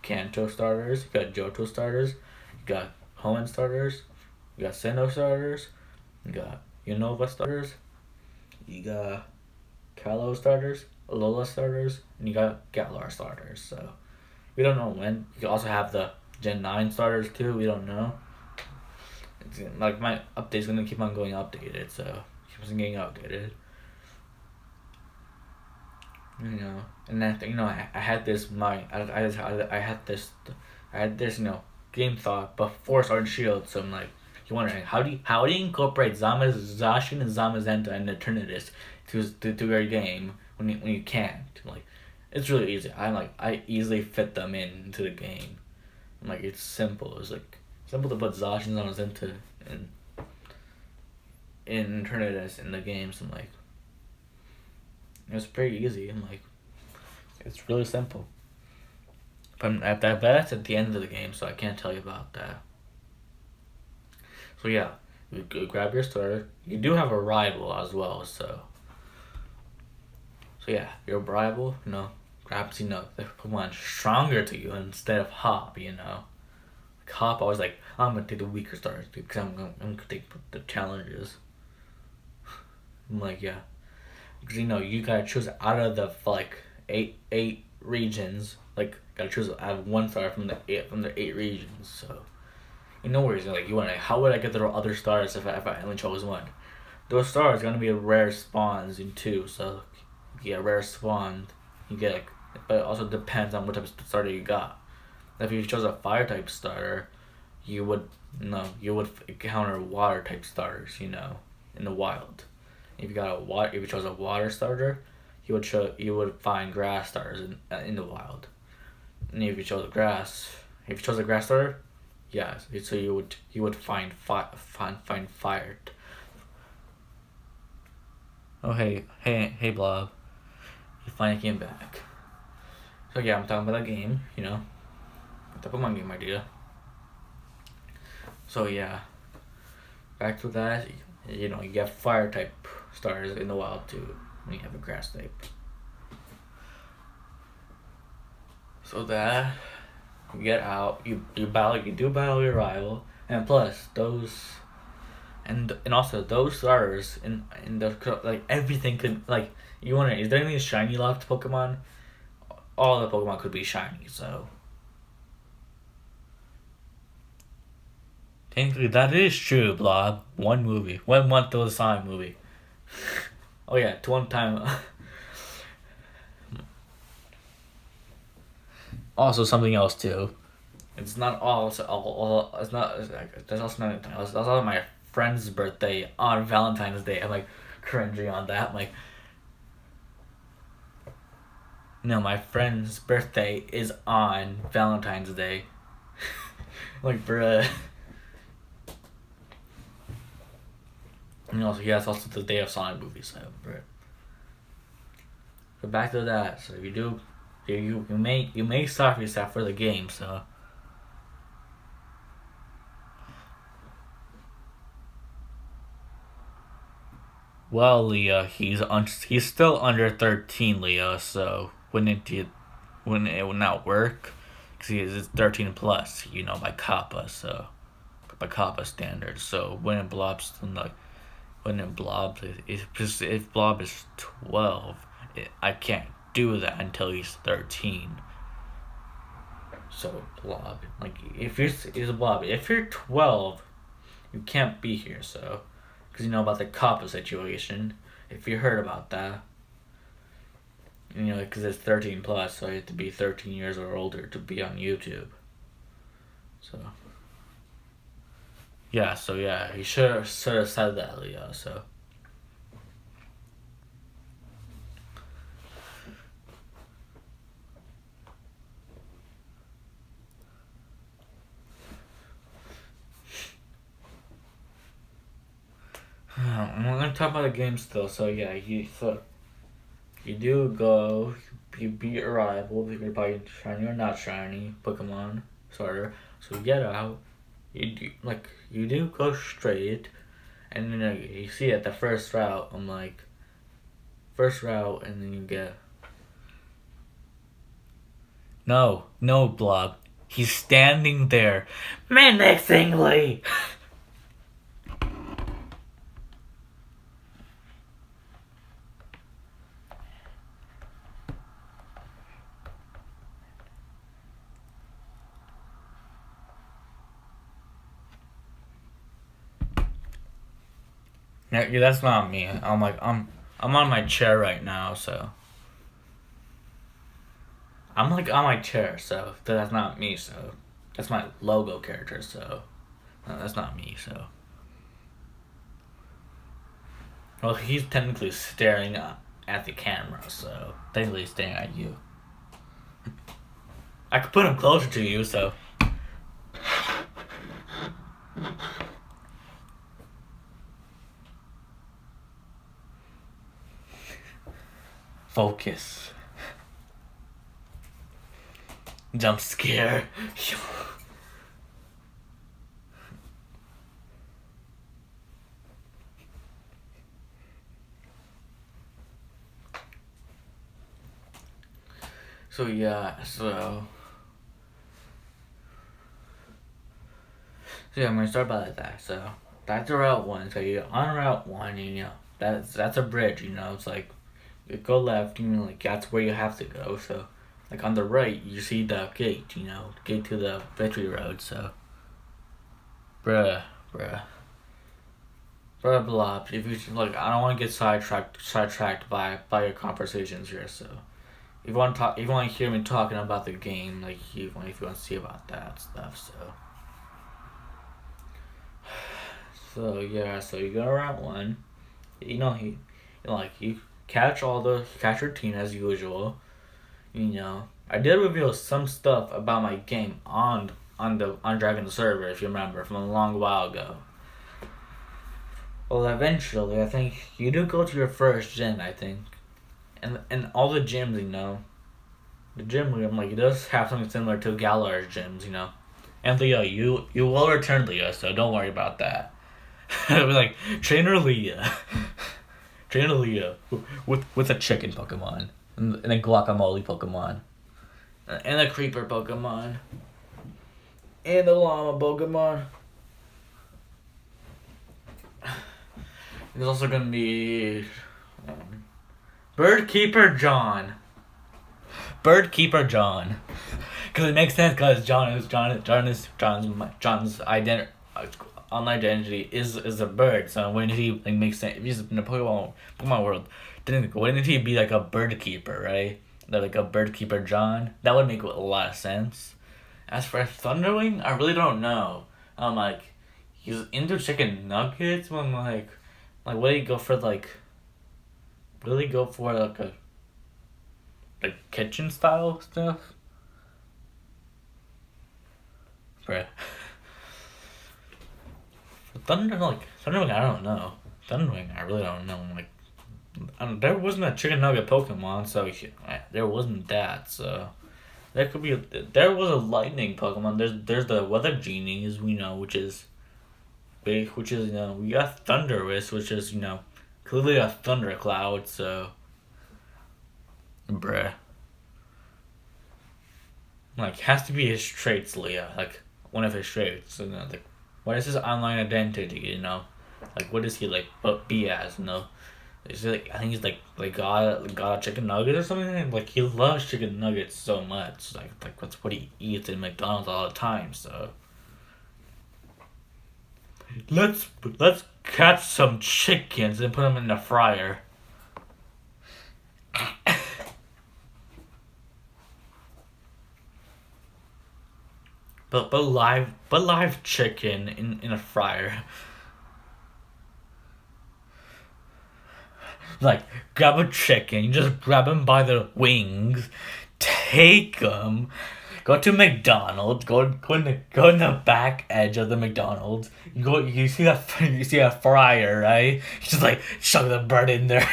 Kanto starters, you got Johto starters, you got Hoenn starters, you got Sinnoh starters, you got Unova starters, you got Kalos starters, Alola starters, and you got Galar starters. So we don't know when. You can also have the Gen 9 starters too. We don't know. It's my update's gonna keep on going updated, so it keeps on getting updated. And then I had this game thought before Sword and Shield. So you're wondering how do you incorporate Zacian and Zamazenta and Eternatus to your game when you can't? It's really easy. I easily fit them into the game. It's simple. It's simple to put Zacian and Zamazenta in Eternatus in the game. So it's pretty easy. It's really simple. But that's at the end of the game, so I can't tell you about that. So yeah, you grab your starter. You do have a rival as well, so yeah, your rival, grabs the Pokemon stronger to you instead of Hop. Hop always I'm gonna take the weaker starters because I'm gonna take the challenges. Yeah, because you gotta choose out of the eight regions. Gotta choose out of one star from the eight regions. So. No worries. You want how would I get the other stars if I only chose one? Those stars are gonna be rare spawns in two. So you get a rare spawn, you get but it also depends on what type of starter you got. If you chose a fire type starter, you would you would encounter water type starters, in the wild. If you chose a water starter, you would find grass starters in the wild. And if you chose a grass starter, yes, so you would find fire. Oh hey Blob, you finally came back. So yeah, I'm talking about that game, the Pokemon game idea. So yeah, back to that. You get fire type starters in the wild too when you have a grass type. So that you get out, you do battle your rival, and plus those, and also those starters in the like everything could like you want to. Is there any shiny locked Pokemon? All the Pokemon could be shiny, so. Technically, that is true, Blob. One movie. 1 month to a Sonic movie. Oh yeah, to one time. Also, something else too. It's not all. It's not. There's also not anything else. That's also my friend's birthday on Valentine's Day. I'm like cringing on that. I'm like, no, my friend's birthday is on Valentine's Day. Like, bruh. And also, yeah, it's also the day of Sonic movie, so, bruh. But back to that. So you may starve yourself for the game. So. Well, Leah, he's still under 13, Leah. So wouldn't it would not work? Because he is 13 plus, by Kappa. So by Kappa standards. So when it blobs, if Blob is 12, I can't do that until he's 13. So Blob, like he's a Blob. If you're 12, you can't be here. So, because you know about the Kappa situation. If you heard about that, because it's 13 plus, so you have to be 13 years or older to be on YouTube. So. Yeah, so yeah, he should have said that, Leo. So. I'm gonna talk about the game still. So yeah, you do go, you beat your rival. You're probably shiny or not shiny Pokemon starter. So you get out. You do go straight, and then you see at the first route. I'm like, first route, and then you get. No, Blob. He's standing there, menacingly. Yeah, that's not me. I'm on my chair right now, so. I'm like on my chair, so that's not me. So that's my logo character. So that's not me. So. Well, he's technically staring at the camera, so technically he's staring at you. I could put him closer to you, so. Focus. Jump scare. So yeah, I'm gonna start by that. So that's Route 1. So you're on Route 1, and that's a bridge. It's like you go left, like that's where you have to go. So like on the right, you see the gate. Gate to the Victory Road. So, bruh, Blob. If you like, I don't want to get sidetracked by your conversations here. So, if you want to hear me talking about the game, like if you want to see about that stuff, so yeah, so you go around one, you catch your team as usual. I did reveal some stuff about my game on Dragon server, if you remember, from a long while ago. Well, eventually, I think you do go to your first gym, I think, and all the gyms, the gym room, like, it does have something similar to Galar's gyms. And Leah, you will return, Leah, so don't worry about that. It was like Trainer Leah, Trainer Leah with a chicken Pokemon and a guacamole Pokemon and a creeper Pokemon and a llama Pokemon. There's also gonna be Birdkeeper John. Birdkeeper John. Because it makes sense. Because John's online identity is a bird. So wouldn't he make sense if he's in the Pokemon world? Wouldn't he be like a bird keeper, right? Like a Birdkeeper John. That would make a lot of sense. As for Thunderwing, I really don't know. He's into chicken nuggets. When what do you go for Really go for a kitchen style stuff? Bruh. Thunderwing, I don't know. Thunderwing, I really don't know. There wasn't a chicken nugget Pokemon, so there wasn't that. So there was a lightning Pokemon. There's the Weather Genies, which is big, we got Thunderous, which is clearly a thundercloud. So, bruh. Has to be his traits, Leah. One of his traits. What is his online identity? What does he be as? Is he I think he's got a chicken nugget or something. He loves chicken nuggets so much. That's what he eats in McDonald's all the time. So let's catch some chickens and put them in the fryer. But live chicken in a fryer. Grab a chicken, you just grab him by the wings, take him, go to McDonald's, go in the back edge of the McDonald's. You see a fryer, right? You just chuck the bird in there,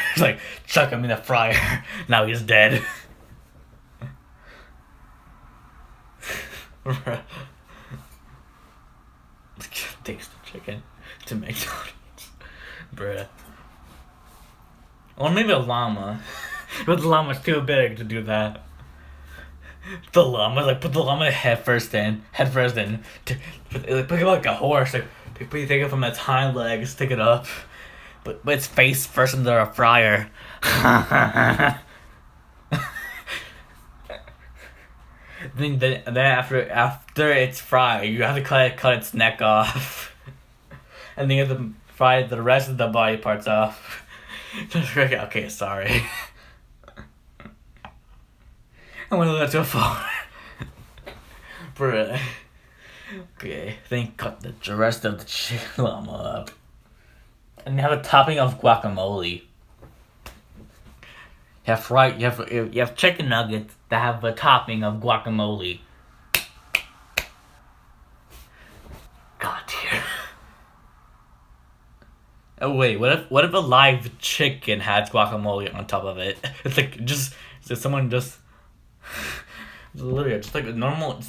chuck him in the fryer. Now he's dead. Takes the chicken to McDonald's, bruh. Or maybe a llama, but the llama's too big to do that. The llama, put the llama head first in. Pick it like a horse. Take it from its hind legs, stick it up, but its face first into a fryer. Then after it's fried, you have to cut its neck off, and then you have to fry the rest of the body parts off. Okay, sorry. I went a little too far. Bruh. Okay, then cut the rest of the chicken llama up, and you have a topping of guacamole. You have chicken nuggets that have a topping of guacamole. God tier. Oh wait, what if a live chicken has guacamole on top of it? It's someone just literally just a normal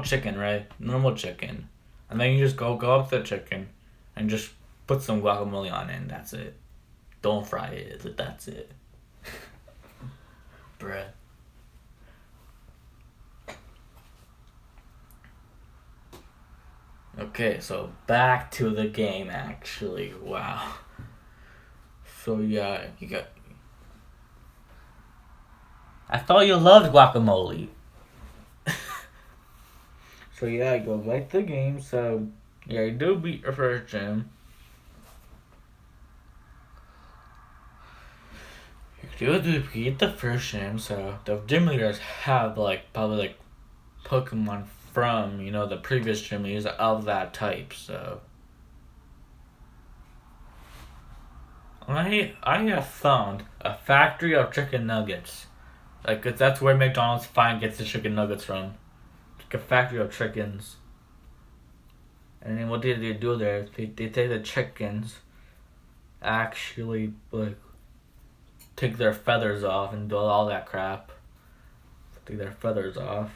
chicken, right? Normal chicken. And then you just go up to the chicken and just put some guacamole on it, and that's it. Don't fry it, that's it. Bruh. Okay, so back to the game, actually. Wow. So yeah, I thought you loved guacamole. So yeah, you go back to the game. So yeah, you do beat your first gym. You repeat the first gym, so the gym leaders have like probably like Pokemon from, the previous gym leaders of that type, so I have found a factory of chicken nuggets. Like, 'cause that's where McDonald's gets the chicken nuggets from. Like a factory of chickens. And then what they do there, they take the chickens, actually, like, take their feathers off and do all that crap. Take their feathers off.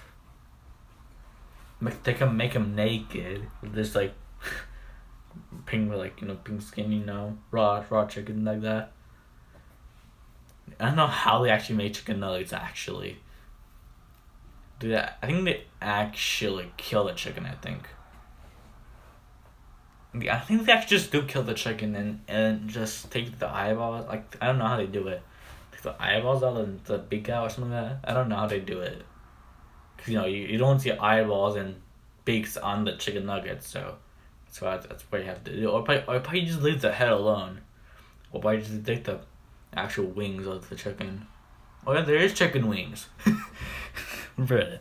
Make them naked. Just, like, pink, like, pink skin, raw chicken like that. I don't know how they actually make chicken nuggets, actually. I think they actually kill the chicken, I think. Yeah, I think they actually just do kill the chicken and just take the eyeballs. Like, I don't know how they do it. Take the eyeballs out of the beak out or something like that. I don't know how they do it. Because, you don't see eyeballs and beaks on the chicken nuggets, so that's what you have to do. Or probably just leave the head alone. Or probably just take the actual wings of the chicken. Oh yeah, there is chicken wings. Bruh.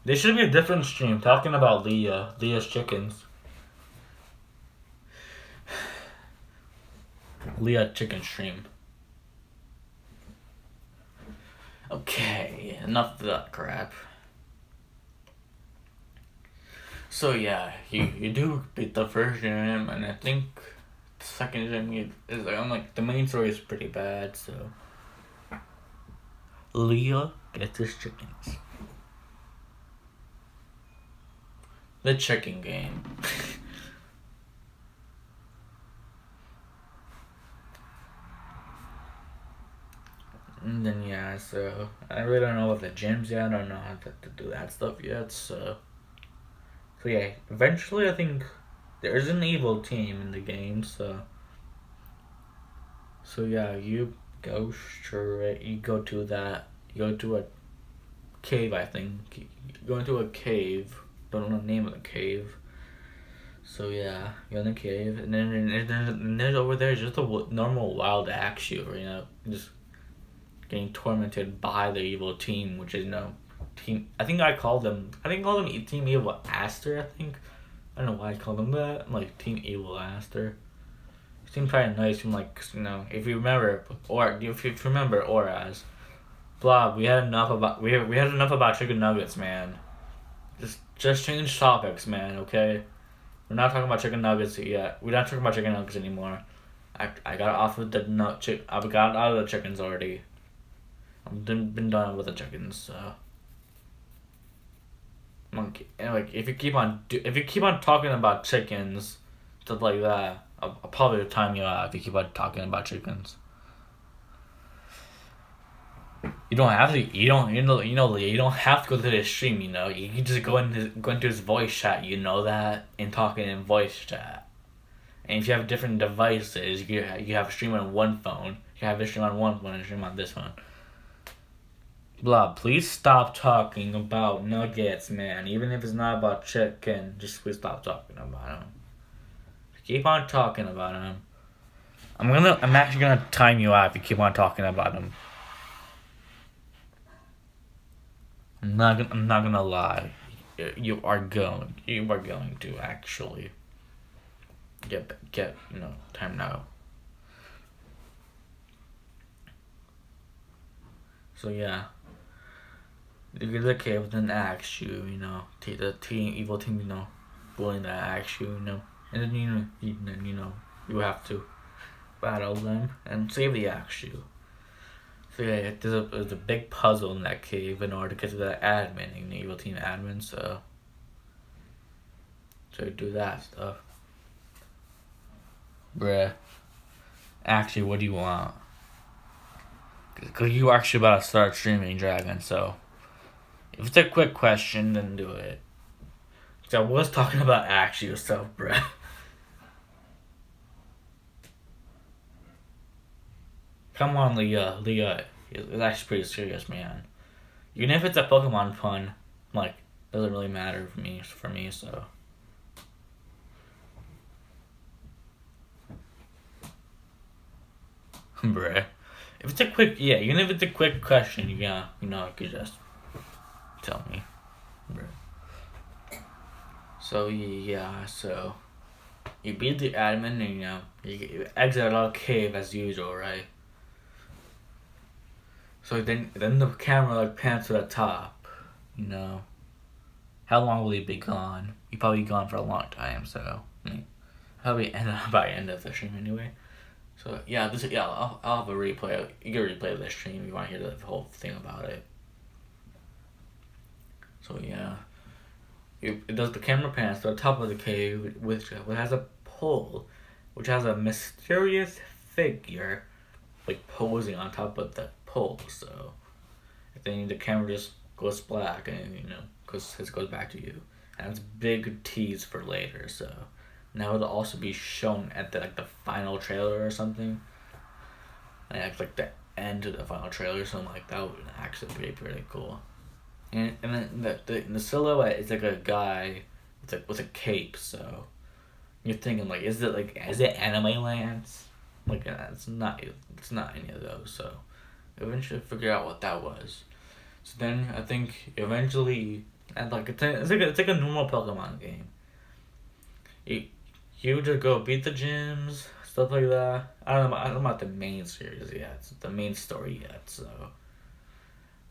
There should be a different stream talking about Leah's chickens. Leah chicken stream. Okay, enough of that crap. So yeah, you do beat the first gym, and I think the second gym is like the main story is pretty bad. So Leah gets his chickens. The chicken game. And then yeah, so I really don't know what the gyms yet. I don't know how to do that stuff yet. So yeah, eventually I think there's an evil team in the game. So yeah, you go straight. You go to a cave. I think you go into a cave. Don't know the name of the cave. So yeah, you're in the cave, and then over there is just a normal wild axe shooter, just getting tormented by the evil team, which is team. I think I called them Team Evil Aster. I think I don't know why I called them that. I'm like Team Evil Aster. It seemed kind of nice. From like if you remember, or if you remember Oraz, blah. We had enough about chicken nuggets, man. Just change topics, man. Okay, we're not talking about chicken nuggets yet. We're not talking about chicken nuggets anymore. I got off of the I got out of the chickens already. I've been done with the chickens. So. Monkey. And like if you keep on talking about chickens, stuff like that, I'll probably time you out if you keep on talking about chickens. You don't have to. You don't have to go to the stream. You can just go into his voice chat. You know that, and talking in voice chat. And if you have different devices, you have a stream on one phone. You have a stream on one phone and a stream on this one. Blah, please stop talking about nuggets, man. Even if it's not about chicken, just please stop talking about them. Keep on talking about them. I'm actually gonna time you out if you keep on talking about them. I'm not gonna lie. You are going to actually get time now. So yeah. You get the cave with an axe, take the evil team, bullying that axe, and then you have to battle them and save the axe. So yeah, there's a big puzzle in that cave in order to get to the admin, the evil team admin. So do that stuff, bruh. Actually, what do you want? Cause you actually about to start streaming Dragon, so. If it's a quick question, then do it. So I was talking about axe yourself, bruh. Come on, Leah. It's actually pretty serious, man. Even if it's a Pokemon pun, like, doesn't really matter for me, so. Bruh. If it's a quick, yeah, even if it's a quick question, yeah, you could just tell me. Bruh. So, yeah, so you beat the admin and, you exit out of the cave as usual, right? So then the camera, like, pans to the top, How long will he be gone? He probably gone for a long time, so, probably end up by end of the stream anyway. So yeah, I'll have a replay. You can replay this stream if you want to hear the whole thing about it. So yeah, it does the camera pans to the top of the cave, which has a pole, which has a mysterious figure, like posing on top of the pole. So then the camera just goes black, and it goes back to you, and it's big tease for later. So now it'll also be shown at the final trailer or something. Like the end of the final trailer, something like that would actually be pretty cool. And then the silhouette is like a guy with a cape. So you're thinking like, is it Anime Lance? Like it's not any of those. So eventually figure out what that was. So then I think eventually, and like it's like a normal Pokemon game. You just go beat the gyms, stuff like that. I don't know about the main series yet, the main story yet. So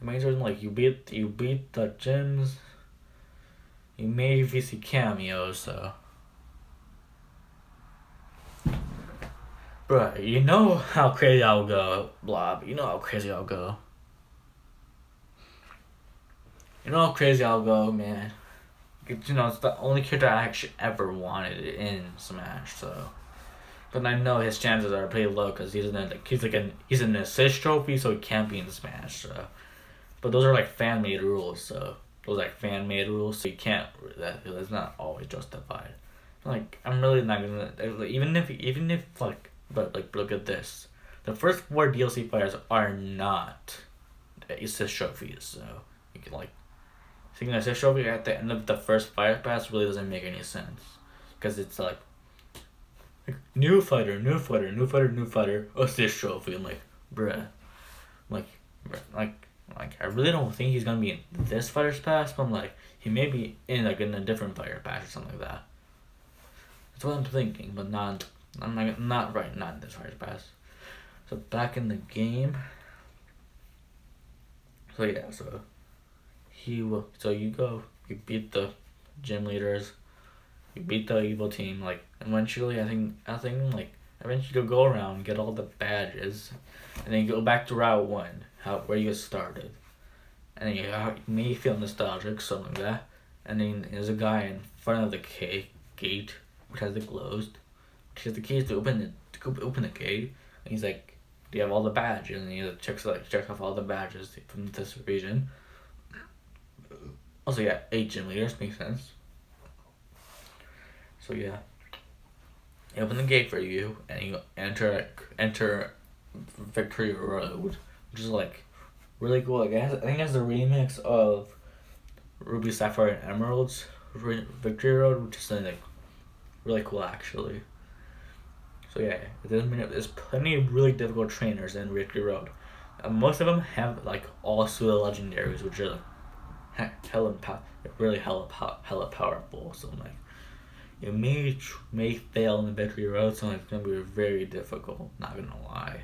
the main story is like you beat the gyms. You maybe see cameos. So, bruh, you know how crazy I'll go, Blob. You know how crazy I'll go. You know how crazy I'll go, man. It's the only character I actually ever wanted in Smash, so. But I know his chances are pretty low because he's an assist trophy, so he can't be in Smash. So. But those are like fan made rules, so you can't. That's not always justified. Like I'm really not gonna even if but look at this. The first 4 DLC fighters are not assist trophies, so you can thinking assist trophy at the end of the first fire pass really doesn't make any sense, because it's like new fighter, assist trophy. I'm like, bruh, I really don't think he's gonna be in this fighter's pass, but I'm like, he may be in a different fighter pass or something like that. That's what I'm thinking, but not in this fighter's pass. So back in the game. So yeah, you beat the gym leaders, you beat the evil team, eventually I think eventually you'll go around, get all the badges, and then you go back to Route 1, where you started. And then you may feel nostalgic, something like that. And then there's a guy in front of the gate, which has the keys to open the gate, and he's like, do you have all the badges? And he checks off all the badges from this region. Also, yeah, 8 gym leaders, makes sense. So yeah, they open the gate for you, and you enter Victory Road, which is really cool. I think it's a remix of Ruby, Sapphire, and Emerald's Victory Road, which is really cool actually. So yeah, there's plenty of really difficult trainers in Victory Road. Most of them have all Suda legendaries, which are hella powerful. So you may fail in the Victory Road, so it's gonna be very difficult. Not gonna lie.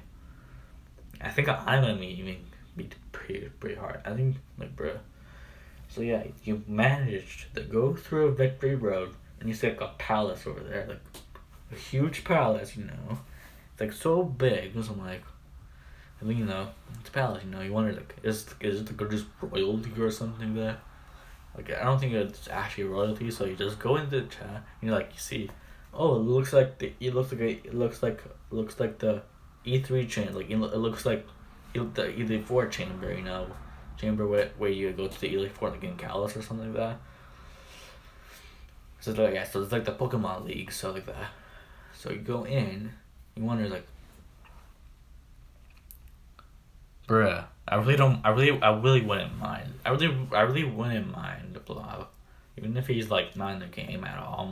I think I'm gonna be pretty hard. I think bruh. So yeah, you managed to go through a Victory Road, and you see a palace over there, a huge palace. It's so big. So I'm like, I mean, it's a palace. You wonder is it just royalty or something there? I don't think it's actually royalty. So you just go into the chat and you see, oh, it looks like the E3 chain. It looks like the Elite Four chamber. Chamber where you go to the Elite Four in Kalos or something like that. So so it's the Pokemon League, so like that. So you go in, you wonder bruh, I really wouldn't mind. I really wouldn't mind the Blob. Even if he's not in the game at all.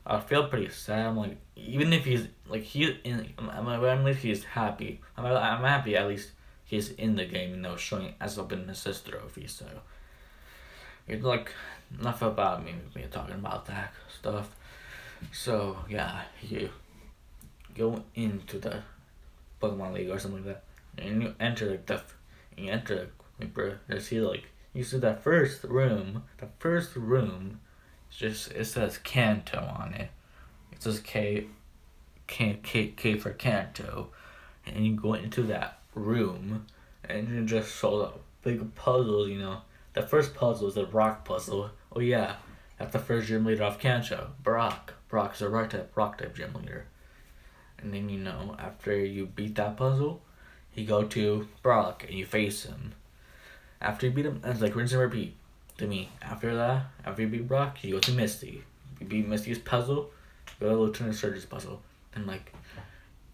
I feel pretty sad. I'm like, even if he's like at least he's happy. I'm happy at least he's in the game, showing as up in assist trophy. So it's like enough about me talking about that stuff. So yeah, you go into the Pokemon League or something like that, and you enter bro, you see you see that first room. The first room, it says Kanto on it. It says K for Kanto, and you go into that room, and you just show up big puzzles. The first puzzle is a rock puzzle. Oh yeah, that's the first gym leader of Kanto, Brock. Brock's a rock type gym leader. And then after you beat that puzzle, you go to Brock and you face him. After you beat him, it's like rinse and repeat to me. After that, after you beat Brock, you go to Misty. You beat Misty's puzzle, go to Lieutenant Surge's puzzle. And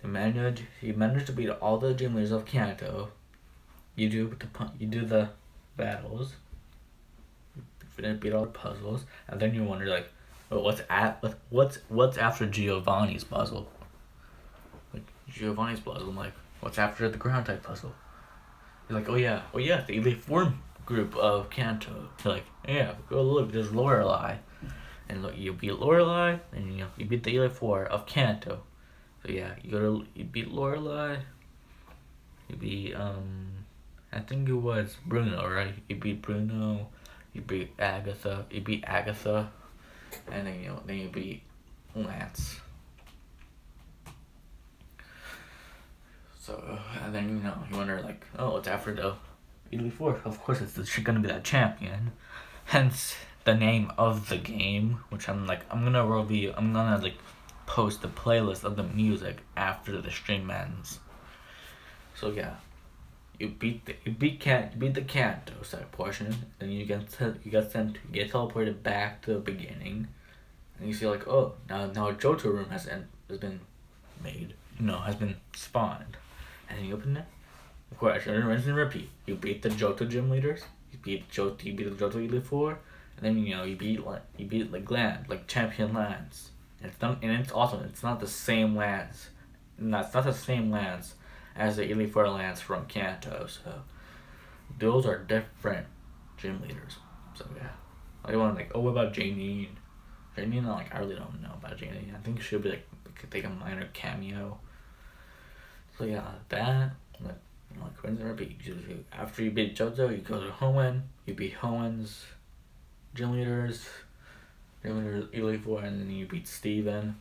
you manage to beat all the gym leaders of Kanto. You do the battles. You beat all the puzzles, and then you wonder what's after Giovanni's puzzle? Giovanni's puzzle. I'm like, what's after the ground type puzzle? You're like, oh yeah, the Elite Four group of Kanto. You're like, yeah, go look, there's Lorelei. And look, you beat Lorelei, and you beat the Elite Four of Kanto. So yeah, you beat Lorelei. You beat I think it was Bruno, right? You beat Bruno. You beat Agatha. And then you beat Lance. So, and then, you wonder, it's after the Elite Four. Of course, it's gonna be that champion. Hence, the name of the game, which I'm gonna post the playlist of the music after the stream ends. So, yeah. You beat the Kanto side portion, and you get teleported back to the beginning, and you see now a Johto room has been made, has been spawned. And then you open it. Of course, rinse and repeat. You beat the Johto gym leaders. You beat the Johto Elite Four, and then you beat Champion Lance. And it's awesome. It's not the same Lance. It's not the same Lance as the Elite Four Lance from Kanto. So those are different gym leaders. So yeah, what about Janine? Janine, I really don't know about Janine. I think she'll be take a minor cameo. So yeah, that rinse and repeat. After you beat Johto, you go to Hoenn. You beat Hoenn's gym leaders, Elite Four, and then you beat Steven.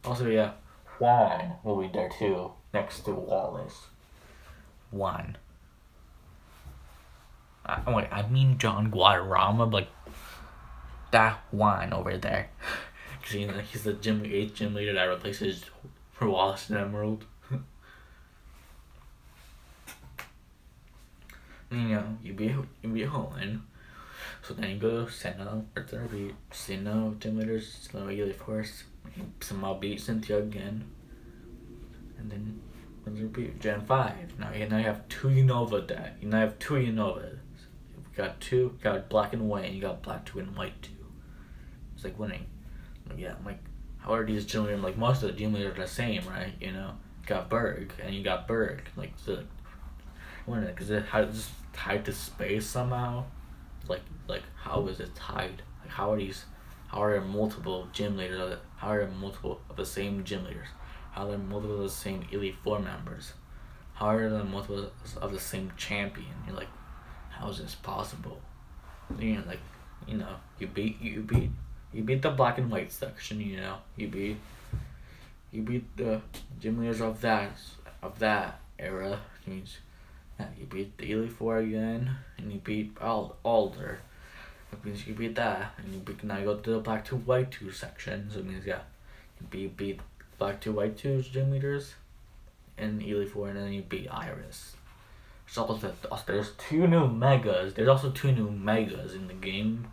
Also, yeah, Juan will be there too, next to Wallace. Juan. I mean John Guadarrama, but that Juan over there. Because he's the 8th gym leader that replaces Wallace and Emerald. You beat Hoenn. So then you go to Sinnoh, Sinnoh gym leaders, Sinnoh Elite Force. Somehow beat Cynthia again. And then repeat Gen 5. Now you have two Unova deck. You now have two Unovas. You got black and white, and you got black 2 and white 2. It's winning. How are these gym leaders? Most of the gym leaders are the same, right? You got Berg, and you got Berg. Because it's tied to space somehow. How is it tied? How are there multiple gym leaders? How are there multiple of the same gym leaders? How are there multiple of the same Elite Four members? How are there multiple of the same champion? You're like, how is this possible? You beat the black and white section. You beat the gym leaders of that era. You beat the Elite Four again, and you beat Alder. That means you beat that, and now you go to the black 2 white 2 section. So it means you beat black 2 white 2's gym leaders, and Elite Four, and then you beat Iris. There's 2 new megas. There's also 2 new megas in the game,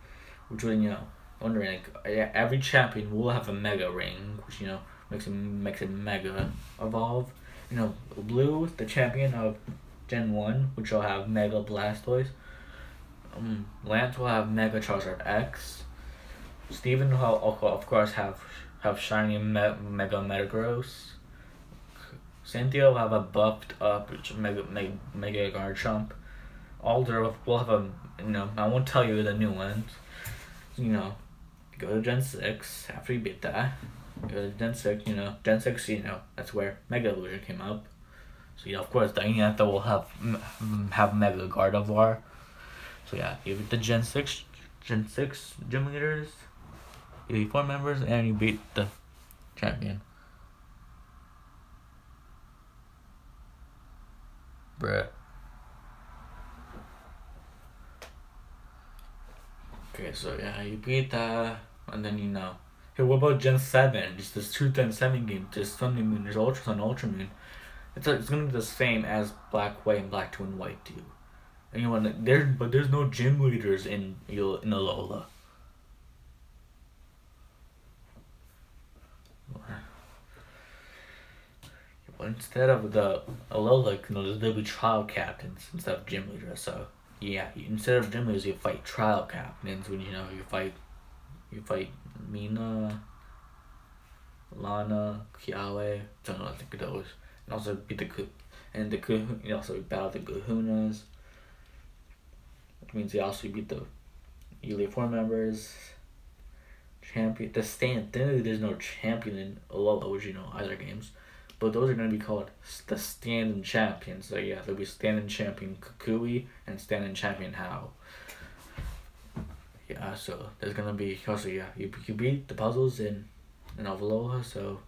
which would wondering every champion will have a mega ring, which makes it mega evolve. Blue, the champion of Gen 1, which will have Mega Blastoise. Lance will have Mega Charizard X. Steven will of course have shiny Mega Metagross. Cynthia will have a buffed up Mega Garchomp. Alder will have a, I won't tell you the new ones. Go to Gen 6 after you beat that. Go to Gen 6, Gen 6, that's where Mega Evolution came up. So, of course, Diantha will have Mega Gardevoir. So, you beat the Gen 6 gym leaders, Elite Four members, and you beat the champion. Bruh. Okay, so you beat that, and then Hey, what about Gen 7? Just this Truth and 7 game, just Sun and Moon, there's Ultra Sun, Ultra Moon. It's gonna be the same as Black White and Black 2 and White 2. And there's no gym leaders in Alola. But instead of the Alola, there'll be trial captains instead of gym leaders. So instead of gym leaders, you fight trial captains. When you fight Mina, Lana, Kiawe, something like those. And also beat you also battle the Kahunas. Which means you also beat the Elite Four members. Champion. There's no champion in Alola, which either games. But those are going to be called the stand-in champions. So there'll be stand-in champion Kukui and stand-in champion Hao. So there's going to be also you beat the puzzles in Alola, so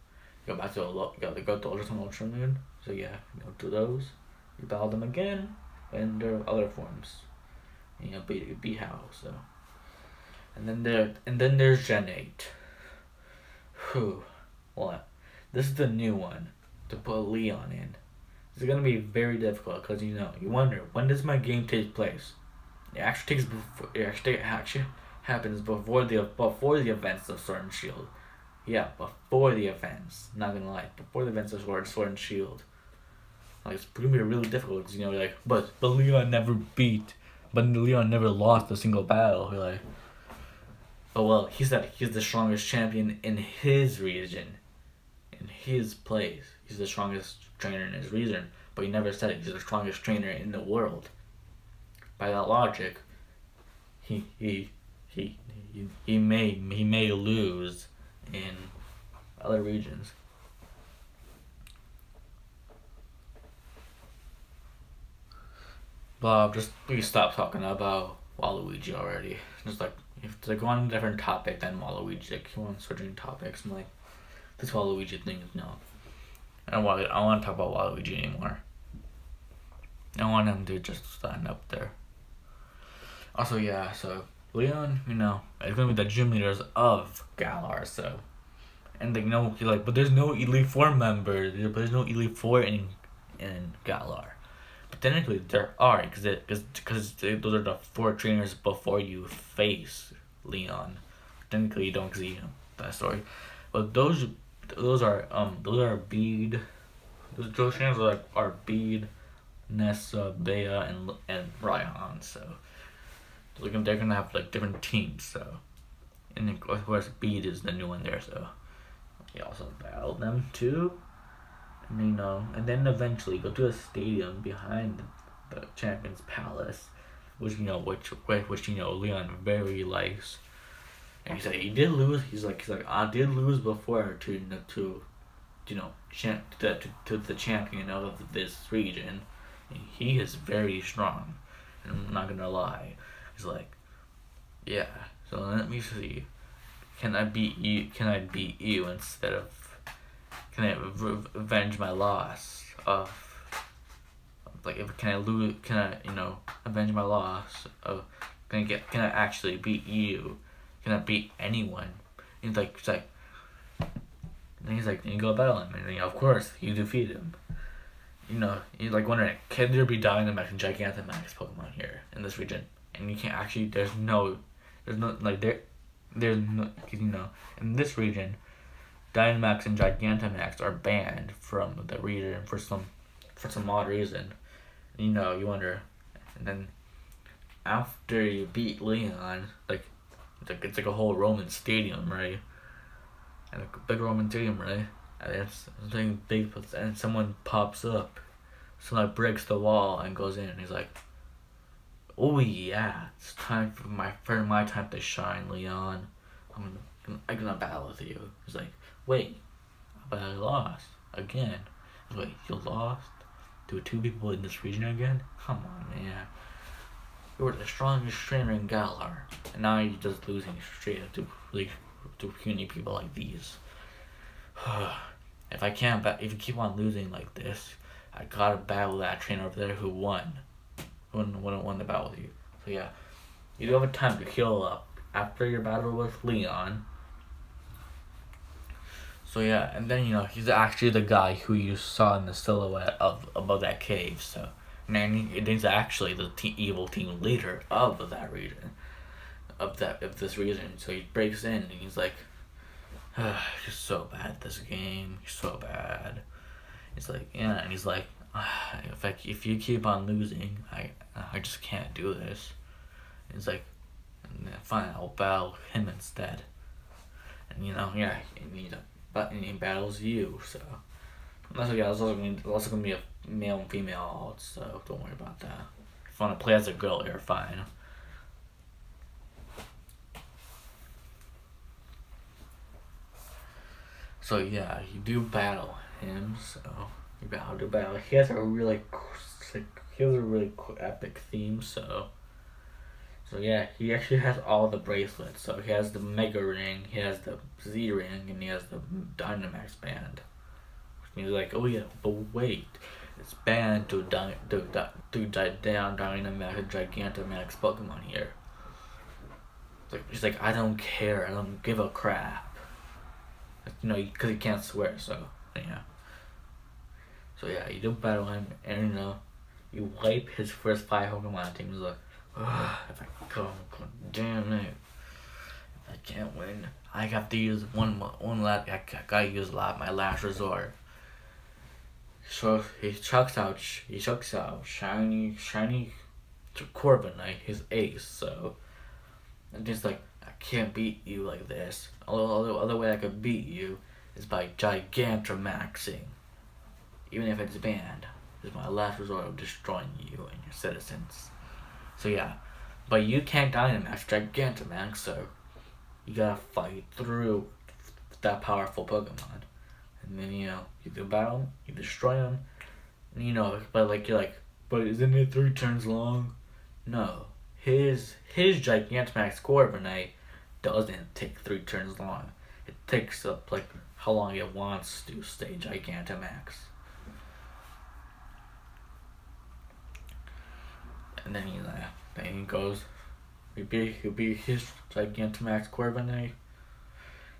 you go back to Alola, you go to Ultra Sun, Ultra Moon. So you go to those. You battle them again in their other forms. And beat Hao. So and then there's Gen 8. What? This is the new one to put Leon in. It's gonna be very difficult because you wonder, when does my game take place? It actually happens before the events of Sword and Shield. Yeah, before the events. Not gonna lie, before the events of Sword and Shield. Like, it's gonna be really difficult because but Leon never lost a single battle. You're like, oh well, he's the strongest champion in his region. In his place, he's the strongest trainer in his region, but he never said he's the strongest trainer in the world. By that logic, he may lose in other regions. Bob, just please stop talking about Waluigi already. Just if to go on a different topic than Waluigi, you want switching topics. I'm like, this Waluigi thing is no. I don't want to talk about Waluigi anymore. I want him to just stand up there. Also, so Leon, is gonna be the gym leaders of Galar. So, and but there's no Elite Four member. There's no Elite Four in Galar. But technically there are, because those are the 4 trainers before you face Leon. Technically you don't see that story, but those are Bede. Those trainers are Bede, Nessa, Bea, and Raihan. So they're gonna have different teams. So, and then, of course Bede is the new one there. So you also battle them too. And and then eventually go to a stadium behind the Champion's Palace, which Leon very likes. And he said he did lose. He's like I did lose before to the champion of this region. And he is very strong. And I'm not gonna lie. He's like, yeah. So let me see. Can I beat you instead of? Can I avenge my loss of? Can I lose? Can I avenge my loss of? Can I actually beat you? Can I beat anyone? And he's like, and you go battle him, and of course you defeat him. You're wondering, can there be Dynamax and Gigantamax Pokemon here in this region? And you can't actually. There's no in this region, Dynamax and Gigantamax are banned from the region for some odd reason. You wonder, and then after you beat Leon, It's like a whole Roman stadium, right? And a big Roman stadium, right? And it's something big, and someone pops up, someone breaks the wall and goes in, and he's like, "Oh yeah, it's time for my time to shine, Leon. I'm gonna battle with you." He's like, "Wait, but I lost again." Wait, you lost to two people in this region again? Come on, man. You were the strongest trainer in Galar, and now you're just losing straight up to puny people like these. If you keep on losing like this, I gotta battle that trainer over there who won the battle with you. So yeah, you do have a time to heal up after your battle with Leon. So yeah, and then he's actually the guy who you saw in the silhouette of above that cave. So, and he's actually the evil team leader of that region, of this region. So he breaks in and he's like, "You're so bad at this game. You're so bad." It's like, yeah, and he's like, if you keep on losing, I just can't do this. And he's like, fine, I'll battle him instead. And but he battles you, so there's also gonna be a male and female odds, so don't worry about that. If you wanna play as a girl, you're fine. So yeah, you do battle him, so you battle. He has a really epic theme, so yeah, he actually has all the bracelets. So he has the Mega Ring, he has the Z Ring, and he has the Dynamax Band. Which means like, oh yeah, but wait, it's banned to down Dynamax and Gigantamax Pokemon here. He's like, I don't care, I don't give a crap. Because he can't swear, so yeah. So yeah, you do battle him, and you wipe his first 5 Pokemon teams. Like, if I damn it, if I can't win, I have to use one last. I gotta use my last resort. So he chucks out shiny Corviknight, his ace. So and he's like, I can't beat you like this. The other way I could beat you is by Gigantamaxing. Even if it's banned, it's my last resort of destroying you and your citizens. So yeah, but you can't Dynamax Gigantamax, so you gotta fight through that powerful Pokemon. And then you do battle him, you destroy him, and but you're like, but isn't it 3 turns long? No. His Gigantamax Corviknight doesn't take 3 turns long. It takes up how long it wants to stay Gigantamax. And then he goes, he'll be his Gigantamax Corviknight,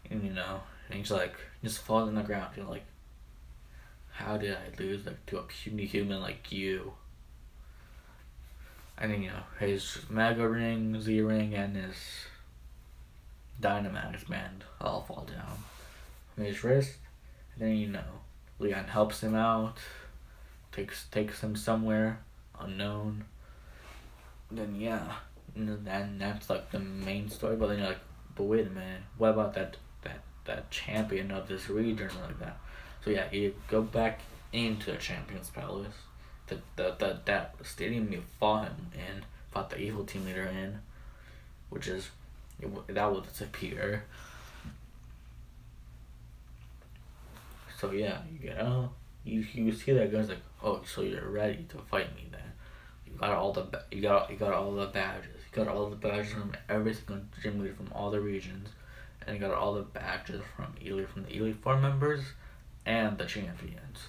and and he's like, just falls on the ground. You're like, how did I lose to a puny human like you? And then his Mega Ring, Z Ring, and his Dynamax Band all fall down from his wrist. And then Leon helps him out, takes him somewhere unknown. Then and that's the main story. But then you're like, but wait a minute, what about that champion of this region like that? So yeah, you go back into the Champion's Palace, that stadium you fought the evil team leader in, that will disappear. So yeah, you get out, you see that guy's like, oh, so you're ready to fight me then. You got all the badges. You got all the badges from every single gym leader from all the regions, and you got all the badges from the Elite Four members and the champions.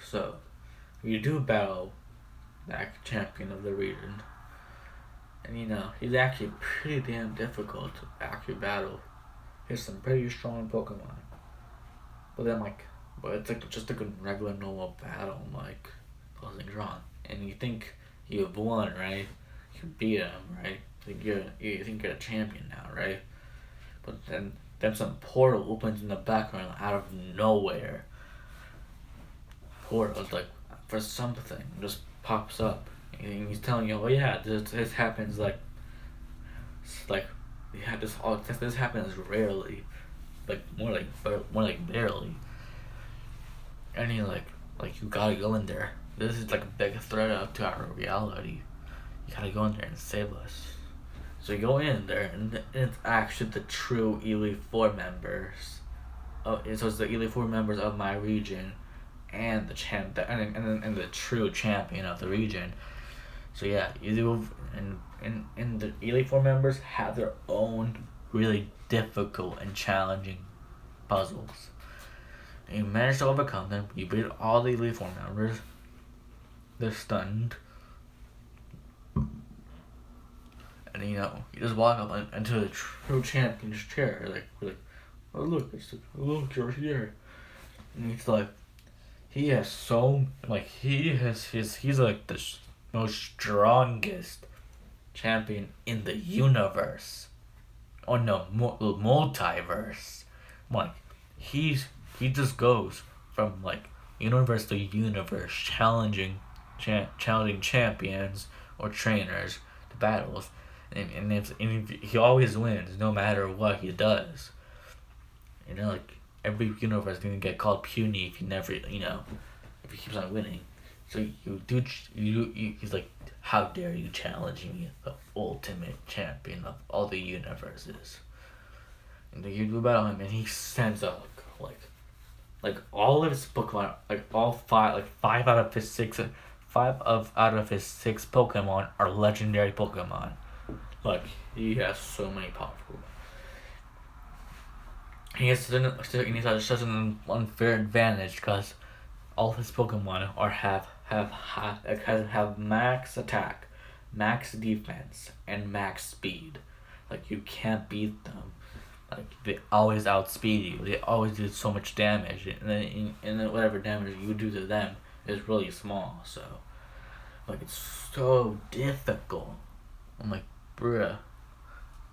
So you do battle that champion of the region, and he's actually pretty damn difficult to actually battle. He has some pretty strong Pokemon, but then but it's just a regular normal battle, nothing's wrong. And you think you've won, right? You beat him, right? You think you're a champion now, right? But then some portal opens in the background out of nowhere. Portal, for something, just pops up. And he's telling you, oh yeah, this happens like, yeah, this happens rarely, like more like barely. And he like you gotta go in there. This is like a big threat up to our reality. You gotta go in there and save us. So you go in there, and it's actually the true Elite Four members. So it's the Elite Four members of my region, and and the true champion of the region. So yeah, you do, and the Elite Four members have their own really difficult and challenging puzzles. And you manage to overcome them. You beat all the Elite Four members. They're stunned. And you just walk up into the true champion's chair, like, oh look, look, you're here. And he's like, he's like the most strongest champion in the universe, or no, multiverse. Like, he just goes from like universe to universe, challenging champions or trainers to battles. And he always wins no matter what he does. Like every universe is gonna get called puny if if he keeps on winning. So he's like, how dare you challenge me, the ultimate champion of all the universes? And you do battle him, and he sends up like all of his Pokemon, like all five, like five out of his six Pokemon are legendary Pokemon. Like, he has so many powerful. He has such an unfair advantage because all his Pokemon have max attack, max defense, and max speed. Like, you can't beat them. Like, they always outspeed you. They always do so much damage, and then whatever damage you do to them is really small. So, like, it's so difficult. I'm like, bruh,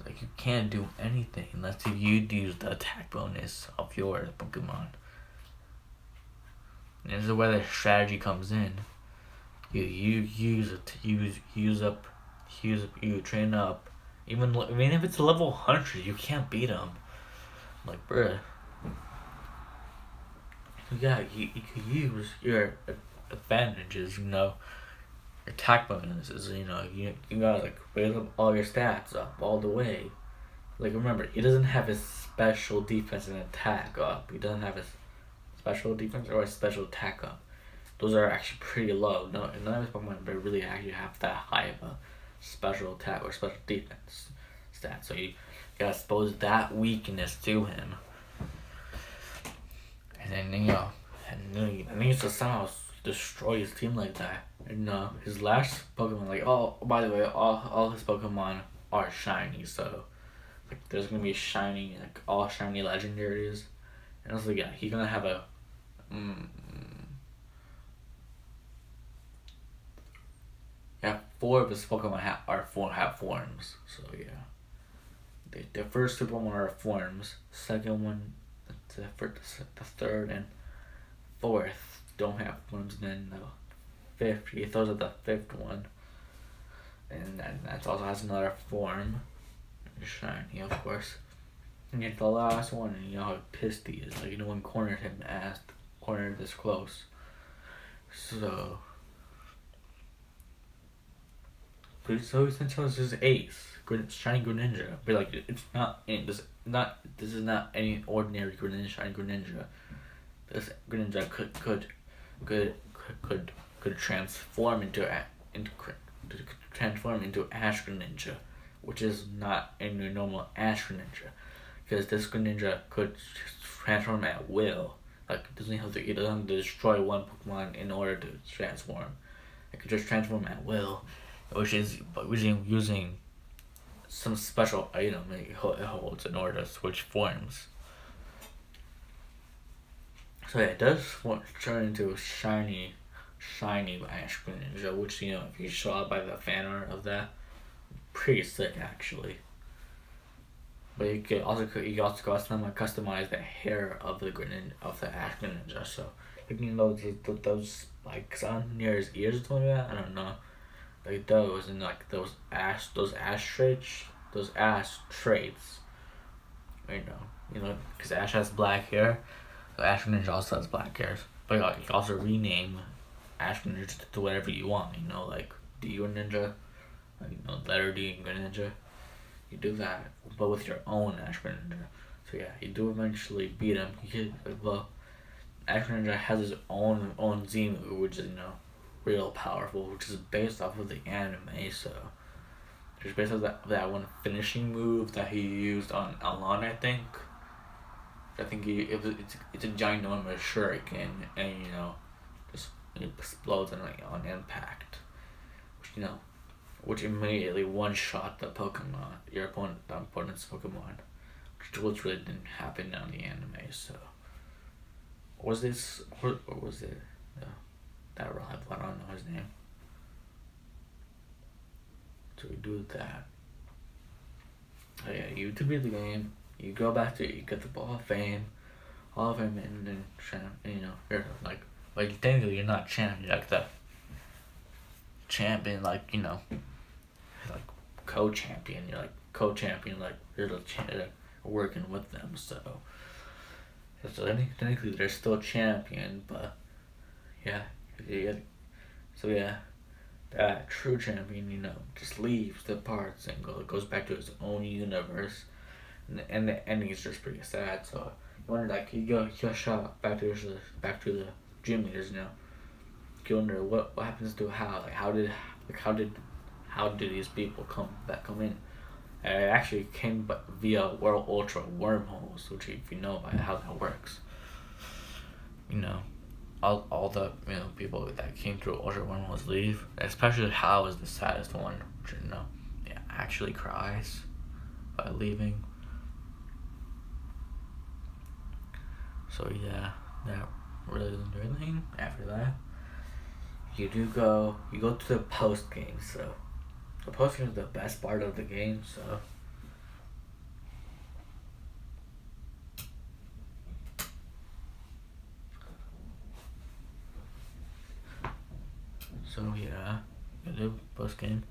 like, you can't do anything unless you use the attack bonus of your Pokemon. And this is where the strategy comes in. You train up. Even if it's a level 100, you can't beat him. Like, bruh. Yeah, you could use your advantages, your attack bonuses, you gotta like raise up all your stats up all the way. Like, remember, he doesn't have his special defense and attack up. He doesn't have his special defense or his special attack up. Those are actually pretty low. None of his Pokemon really actually have that high of a special attack or special defense stat. So you gotta expose that weakness to him. And then, and he used to somehow destroy his team like that. And his last Pokemon, by the way, all his Pokemon are shiny, so like there's gonna be shiny, like all shiny legendaries. And I was like, yeah, he's gonna have a four of his Pokemon have forms. So yeah, the first two Pokemon are forms. Second one, the third and fourth don't have forms. And then the fifth, he throws out the fifth one, and that also has another form, shiny, of course. And yet the last one, and you know how pissed he is. Like, no one cornered him, cornered this close. So he tells his ace, shiny Greninja. But like, this is not any ordinary Greninja, shiny Greninja. This Greninja could transform into Ash Greninja, which is not a normal Ash Greninja, because this Greninja could transform at will. Like, it doesn't have to destroy one Pokemon in order to transform. It could just transform at will, which is using some special item it holds in order to switch forms. So yeah, it does turn into a shiny Ash Greninja, which, if you saw by the fan art of that, pretty sick actually. But you can also customize the hair of the Ash Greninja, so you can those like on near his ears or something like that. I don't know, like those and like those ash traits. Because Ash has black hair. So Ash Ninja also has black hair, but you can also rename Ash Ninja to whatever you want. Like D Ninja, like, letter D Ninja. You do that, but with your own Ash Ninja. So yeah, you do eventually beat him. Well, Ash Ninja has his own Z move, which is real powerful, which is based off of the anime. So just based on that one finishing move that he used on Alon, I think. I think it's a ginormous shuriken, and just it explodes on impact, which immediately one shot the Pokemon, the opponent's Pokemon, which really didn't happen on the anime. So was this or was it that rival? I don't know his name. So we do that. Oh yeah, you to beat the game. You go back to you get the Hall of Fame, and then you're like technically you're not champion, you're like the champion, like co-champion. You're like co-champion, like you're working with them. So technically they're still champion, but yeah. So yeah. That true champion, just leaves the parts and goes back to his own universe, and the ending is just pretty sad. So you wonder, like, he got shot back to the gym leaders. You wonder what happens to Hal. Like, how did these people come in? And it actually came via World Ultra wormholes, which if you know about how that works, all the people that came through Ultra wormholes leave. Especially Hal is the saddest one, which actually cries by leaving. So yeah, that really doesn't do anything. After that, you go to the post game. So the post game is the best part of the game. So yeah, you do post game.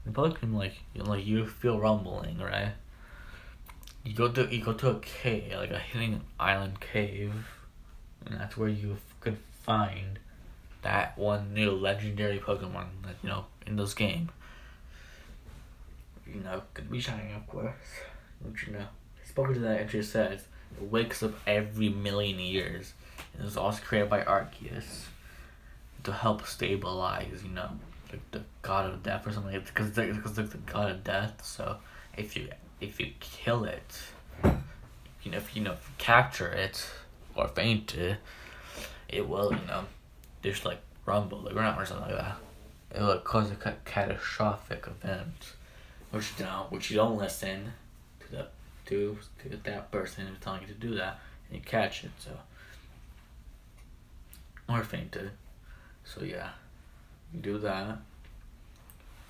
In post game, you feel rumbling, right? You go to a cave, like a hidden island cave, and that's where you could find that one new legendary Pokemon that in this game. Could be shiny, of course. Which spoken to that entry says it wakes up every million years, and it's also created by Arceus to help stabilize, like the god of death or something. Because it's the god of death. So if you kill it, if you capture it or faint it, it will just like rumble the ground or something like that. It will cause a catastrophic event, which you don't listen to that person who's telling you to do that, and you catch it. So or faint it. So yeah, you do that,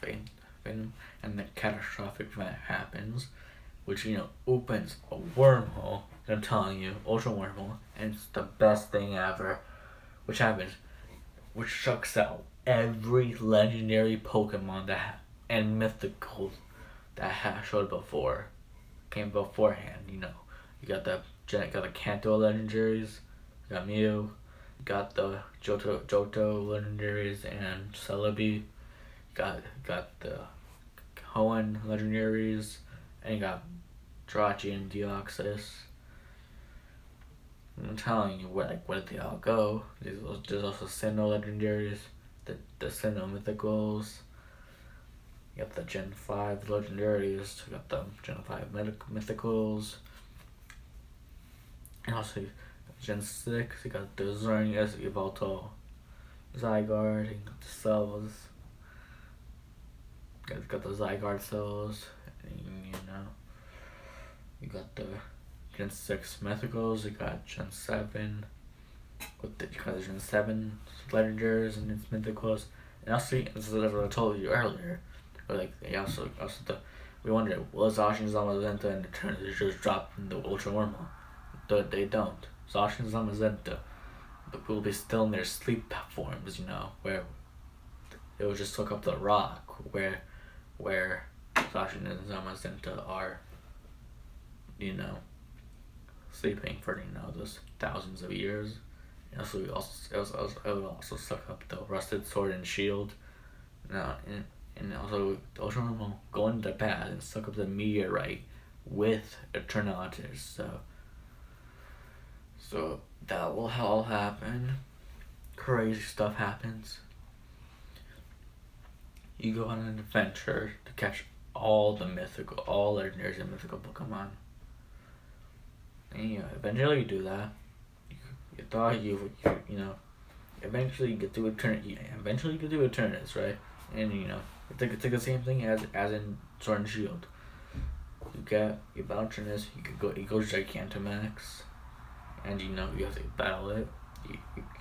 faint, and the catastrophic event happens, which opens a wormhole. I'm telling you, ultra wormhole, and it's the best thing ever. Which happens, which shucks out every legendary Pokemon and mythical that showed came beforehand. You got the Kanto legendaries, you got Mew. Got the Johto legendaries and Celebi. Got the Hoenn legendaries, and you got Jirachi and Deoxys. I'm telling you, where did they all go? There's also Sinnoh legendaries, the Sinnoh mythicals. You got the Gen 5 legendaries. You got the Gen 5 mythicals, and also Gen 6, you got the Xerneas, Yveltal, Zygarde, you got the cells. You got the Zygarde cells, and, you got the Gen 6 mythicals, you got Gen 7, you got the Gen 7 legendaries and its mythicals, and also, as I told you earlier, we wondered, will Zacian, Zamazenta, and Eternatus just drop in the Ultra Wormhole? They don't. Zacian and Zamazenta will be still in their sleep forms, where it would just look up the rock where Zacian and Zamazenta are, you know, sleeping for, you know, those thousands of years. And also, it would also suck up the rusted sword and shield. And also, the Ultra One will go into the past and suck up the meteorite with Eternatus. So that will all happen. Crazy stuff happens. You go on an adventure to catch all legendary and mythical Pokemon. And yeah, eventually you do that. You thought you know, eventually you get to Eternatus, right? And you know, it's like the same thing as in Sword and Shield. You battle Eternatus, you go Gigantamax, and you know you have to battle it.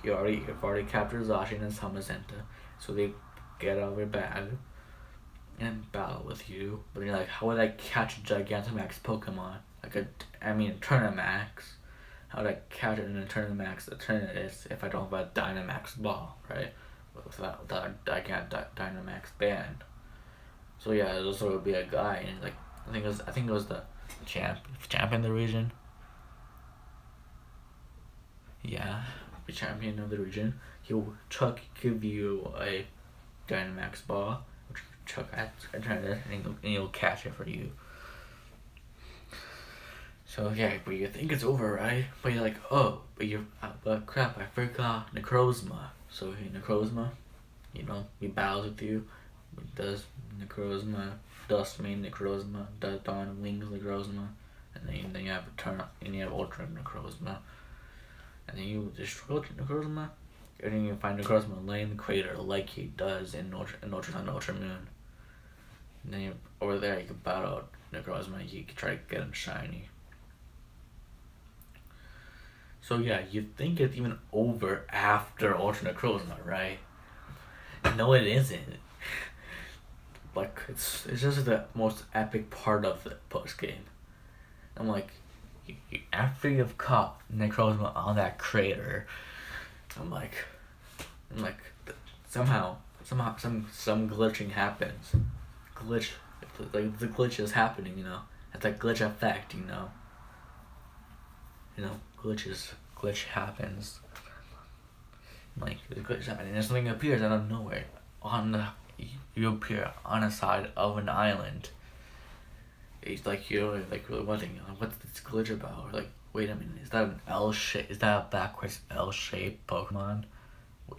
You've already captured Zacian and Zamazenta, so they get out of their bag and battle with you. But you're like, how would I catch a Gigantamax Pokemon? Eternamax. How would I catch an Eternamax Eternatus if I don't have a Dynamax ball, right? Without Dynamax band. So yeah, it also would be a guy, and like I think it was the champ in the region. Yeah, the champion of the region. He'll give you a Dynamax ball, which chuck at Eternatus, and he'll catch it for you. So yeah, but you think it's over, right? But you're like, oh, but crap, I forgot Necrozma. So Necrozma, you know, he battles with you. Does Necrozma, Dustmane Necrozma, Dawn Wings Necrozma, and then you have Ultra Necrozma, and then you destroy Necrozma, and then you find Necrozma laying in the crater like he does in Ultra Sun, Ultra Moon. And then over there you can battle Necrozma. You can try to get him shiny. So yeah, you think it's even over after Ultra Necrozma, right? No, it isn't. Like, it's just the most epic part of the post game. I'm like, after you've caught Necrozma on that crater, I'm like, somehow some glitching happens. Like the glitch is happening, you know. It's that glitch effect, you know. Glitch happens. Like the glitch happens, and something appears out of nowhere. You appear on a side of an island. It's like you're like really wondering, what's this glitch about? Or like, wait a minute, is that an L shape? Is that a backwards L-shaped Pokemon?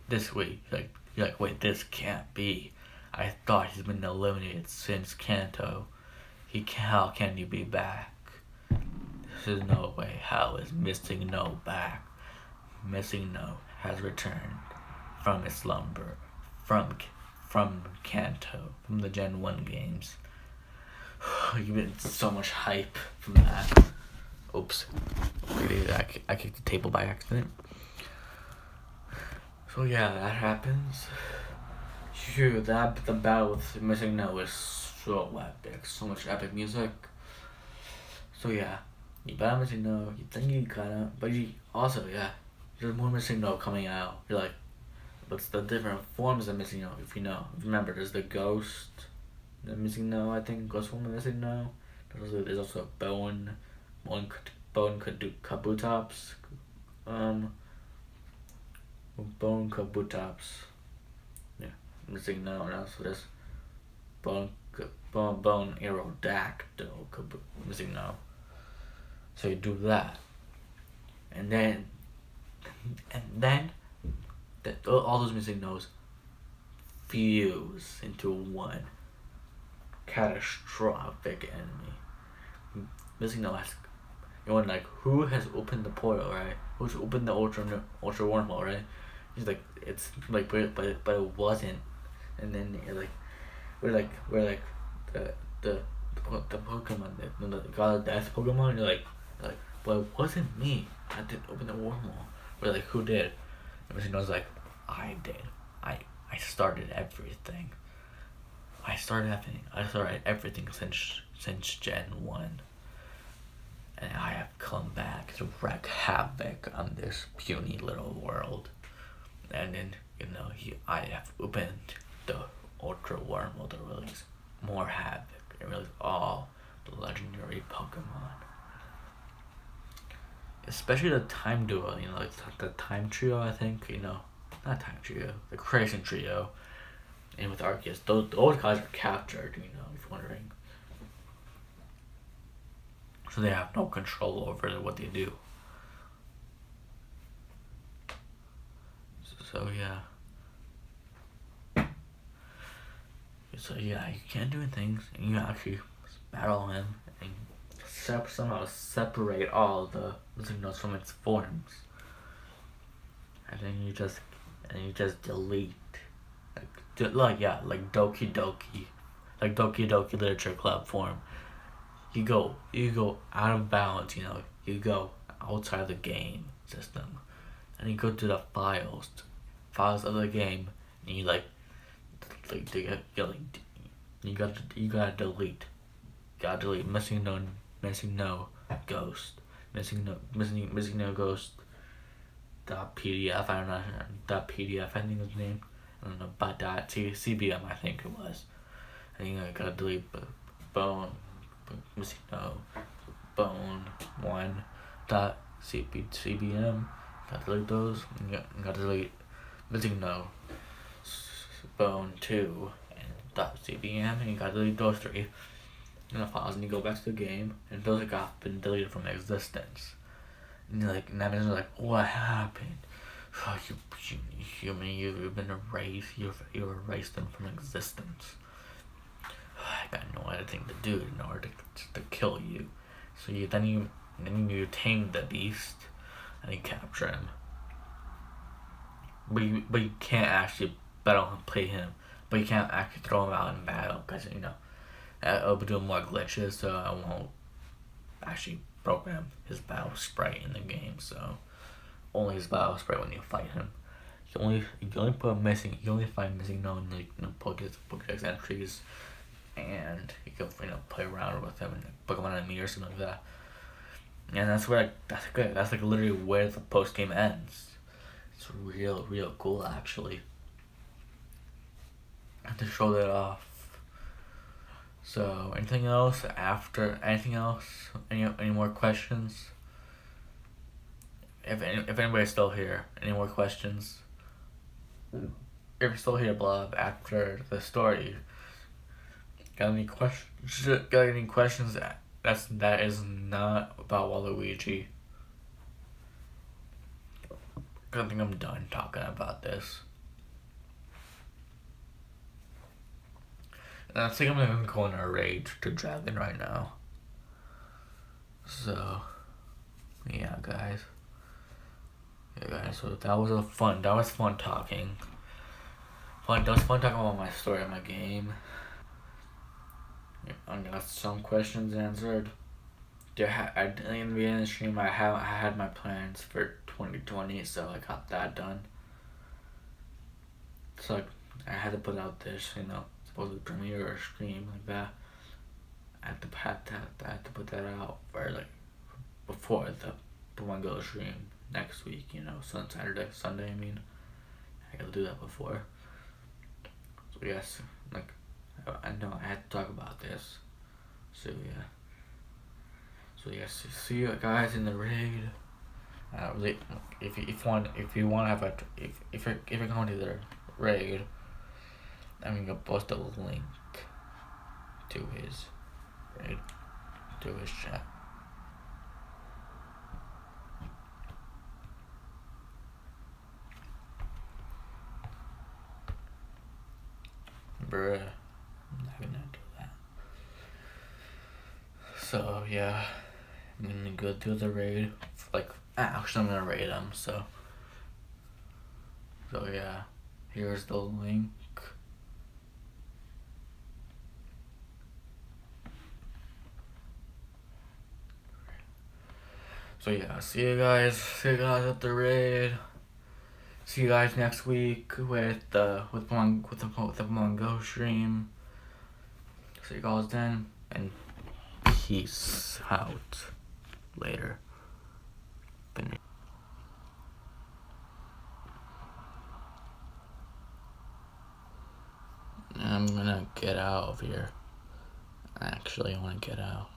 This way, you're like, wait, this can't be. I thought he's been eliminated since Kanto. How can he be back? There's no way. How is Missing No back? Missing No has returned from his slumber, from Kanto, from the Gen 1 games. You get so much hype from that. Oops. I kicked the table by accident. So yeah, that happens. The battle with Missing No is so epic. So much epic music. So yeah, you battle Missing No, you think you kinda, but you also, yeah, there's more Missing No coming out. You're like, what's the different forms of Missing No, if you know. Remember, there's the Ghost, the Missing No, I think, Ghost form of Missing No. There's also Bone Kabutops, Bone Kabutops, yeah, Missing No, and also there's Bone Aerodactyl, Missing No. So you do that, and then all those Missing No's fuse into one catastrophic enemy. Missing No has, you know, like, who has opened the portal, right? Who's opened the ultra wormhole, right? He's like, it's like, but it wasn't. And then you're like, we're like the Pokemon, the God of Death Pokemon. You're like, well, it wasn't me. I didn't open the wormhole. We're like, who did? And Missing No's like, I did. I started everything. I started everything since Gen 1. And I have come back to wreak havoc on this puny little world. And then, you know, I have opened the Ultra Wormhole to release more Havoc and release all the legendary Pokemon. Especially the Time Duo, like the Time Trio, I think, not Time Trio, the Crimson Trio, and with Arceus, those guys are captured, if you're wondering. So they have no control over what they do. So yeah. So yeah, you can't do things, and you actually battle him and somehow separate all the notes from its forms, and then you just delete, like Doki Doki, like Doki Doki Literature Club form. You go out of bounds, you go outside the game system, and you go to the files of the game, and you you gotta delete. Missing no ghost. Missing no ghost. .pdf. I don't know. .pdf. I think it was the name. I don't know. But .cbm. I think it was. I think I gotta delete bone. Missing no bone 1. .cbm. Gotta delete those. Gotta delete missing no bone 2 and .cbm, and you gotta delete those 3 in the files, and you go back to the game, and those have been deleted from existence. And you're like, and that means like, what happened? Oh, you've been erased. You've erased them from existence. I got no other thing to do in order to kill you. So then you tame the beast, and you capture him. But you can't actually battle him, play him. But you can't actually throw him out in battle, because I'll be doing more glitches, so I won't actually program his battle sprite in the game. So only his battle sprite when you fight him. You only find missing no in the Pokédex entries, and you can play around with him in Pokemon Enemy or something like that. And that's good. That's like literally where the post game ends. It's real cool actually. I have to show that off. So anything else? Any more questions? If anybody's still here, any more questions? If you're still here, Blob, after the story, got any questions? That is not about Waluigi. I think I'm done talking about this. And I think I'm gonna go in a raid to Dragon right now. So, yeah, guys. So that was fun talking. That was fun talking about my story and my game. I got some questions answered. In the beginning of the stream, I had my plans for 2020, so I got that done. So I had to put out this, supposed premiere or stream like that. I had to put that out for before the Pokemon Go stream next week. Sunday. I mean, I gotta do that before. So yes, I know I had to talk about this. So yeah. So yes, see you guys in the raid. If you want to have if you're going to the raid, I'm gonna post a link to his raid, to his chat. Bruh, I'm not gonna do that. So yeah, I'm gonna go do the raid. Actually, I'm gonna raid him. So yeah, here's the link. So yeah, see you guys at the raid. See you guys next week with the Pokemon Go stream. See you guys then, and peace out. Later. want to get out of here. I want to get out.